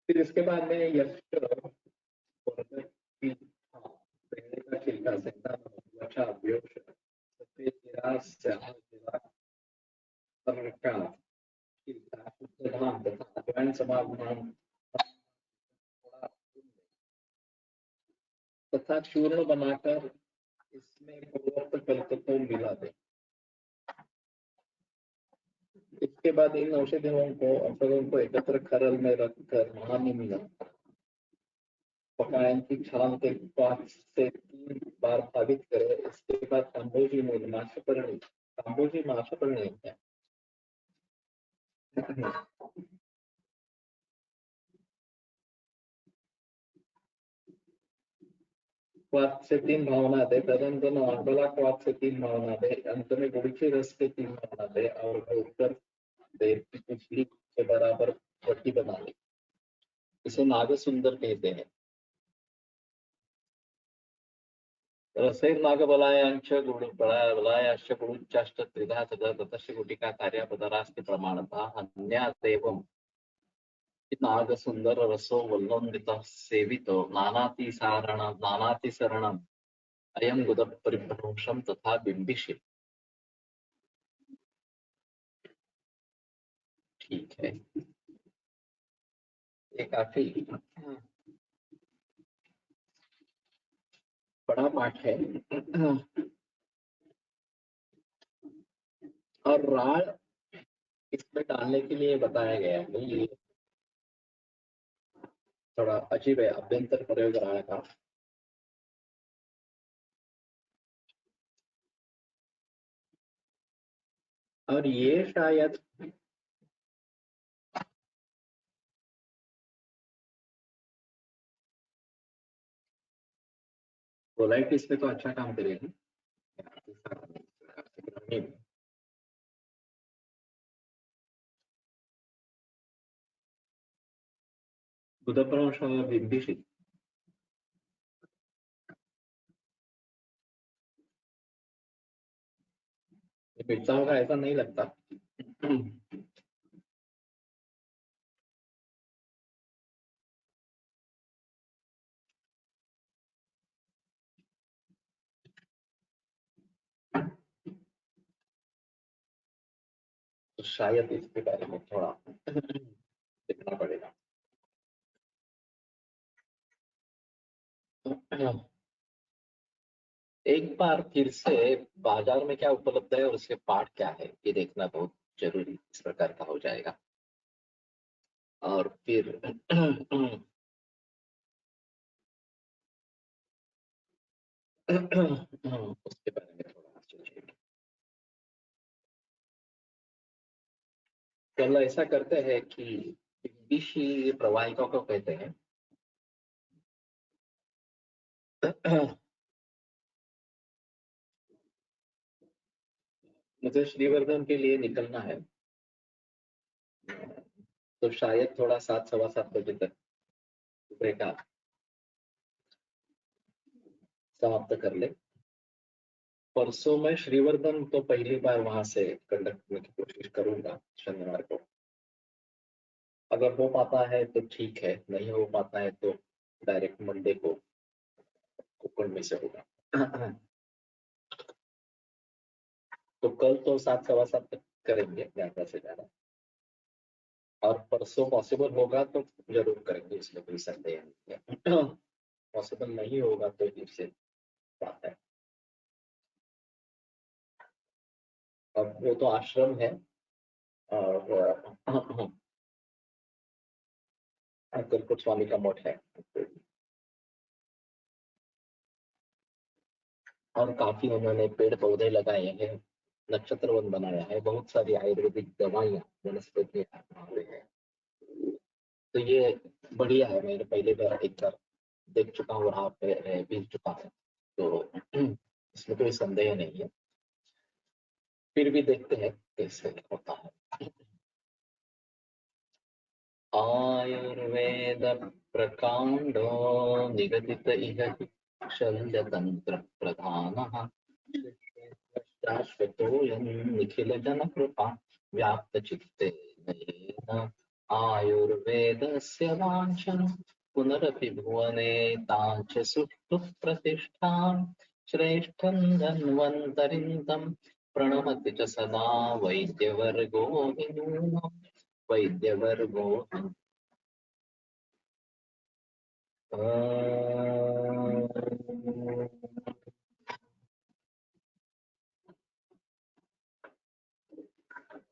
फिर इसके बाद में यक्ष पहले का छिलका सेंधा वचाभ्योष सफेद गिरास का धान तथा अजवाइन समागम तथा चूर्ण बनाकर इसमें पूर्वोक्त कल्क को मिला दे। इसके बाद इन औषधों को एकत्र खरल में रखकर महानिम्न पकाएं की छाल के 5 से 3 बार भावित करें। इसके बाद काम्बोजी माशपर्णी है 5 से 3 भावना दे, तदनंतर आंबला 5 से 3 भावना दे, अंत में गुड़की रस के 3 भावना दे और उत्तर दे पिछली के बराबर पट्टी बना ले। इसे नाग सुंदर कहते हैं। रसैर्नागबलायांच बलायाश्च गुणुच्चाश्च त्रिधा तदा ततश्च गुटिका कार्यापदरास्ति प्रमाणतः अन्यादेवं नाग सुंदर रसो वल्लंबितः सेवितो नानातिसरणम् अयं गुद परिभ्रंशम तथा बिंबिषे। ठीक है, ये काफी बड़ा पाठ है। और राल इसमें डालने के लिए बताया गया है। ये थोड़ा अजीब है, अभ्यंतर प्रयोग राल का। और ये शायद कोलाइटिस में तो अच्छा काम करेगी। गुदभ्रंश बिंबिषी मिलता होगा ऐसा नहीं लगता। तो शायद इसके बारे में थोड़ा देखना पड़ेगा। एक बार फिर से बाजार में क्या उपलब्ध है और उसके पाठ क्या है ये देखना बहुत जरूरी इस प्रकार का हो जाएगा। और फिर उसके बारे में थोड़ा सोचिए। कल ऐसा करते हैं कि बिंबिशी प्रवाहिका को कहते हैं। मुझे श्रीवर्धन के लिए निकलना है, तो शायद थोड़ा 7 सवा 7 बजे तक सुबह का समाप्त कर ले। परसों मैं श्रीवर्धन तो पहली बार वहां से कंडक्ट करने की कोशिश करूंगा शनिवार को। अगर हो पाता है तो ठीक है, नहीं हो पाता है तो डायरेक्ट मंडे को कोकण में से होगा। तो कल तो 7 सवा 7 तक करेंगे ज्यादा से ज्यादा, और परसों पॉसिबल होगा तो जरूर करेंगे, इसमें कोई संदेह नहीं है। पॉसिबल नहीं होगा तो फिर से बात है। अब वो तो आश्रम है और कलकुट स्वामी का मठ है, और काफी उन्होंने पेड़ पौधे लगाए हैं, नक्षत्र वन बनाया है, बहुत सारी आयुर्वेदिक दवाइयाँ वनस्पतियाँ वहाँ हैं। तो ये बढ़िया है, मैंने पहले बार एक बार देख चुका हूँ, वहाँ पे रह भी चुका है, तो इसमें कोई संदेह नहीं है। फिर भी देखते हैं कैसे होता है। आयुर्वेद प्रकांडो निगदित इह शल्यतंत्र प्रधानः शाश्वतोऽयं निखिल जन कृपा व्याप्त चित्ते आयुर्वेदस्य वाञ्छन् पुनरपि भुवने ताञ्च सुष्ठुः प्रतिष्ठां श्रेष्ठं धन्वन्तरिं प्रणमति च सदा वैद्यवर्गो विनूनम् वैद्यवर्गो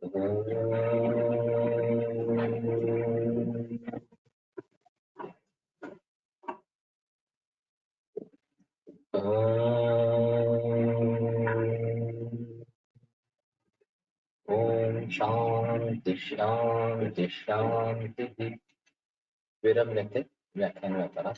ओम शांति शांति शांति. विरम्यते व्याख्यानकर्ता.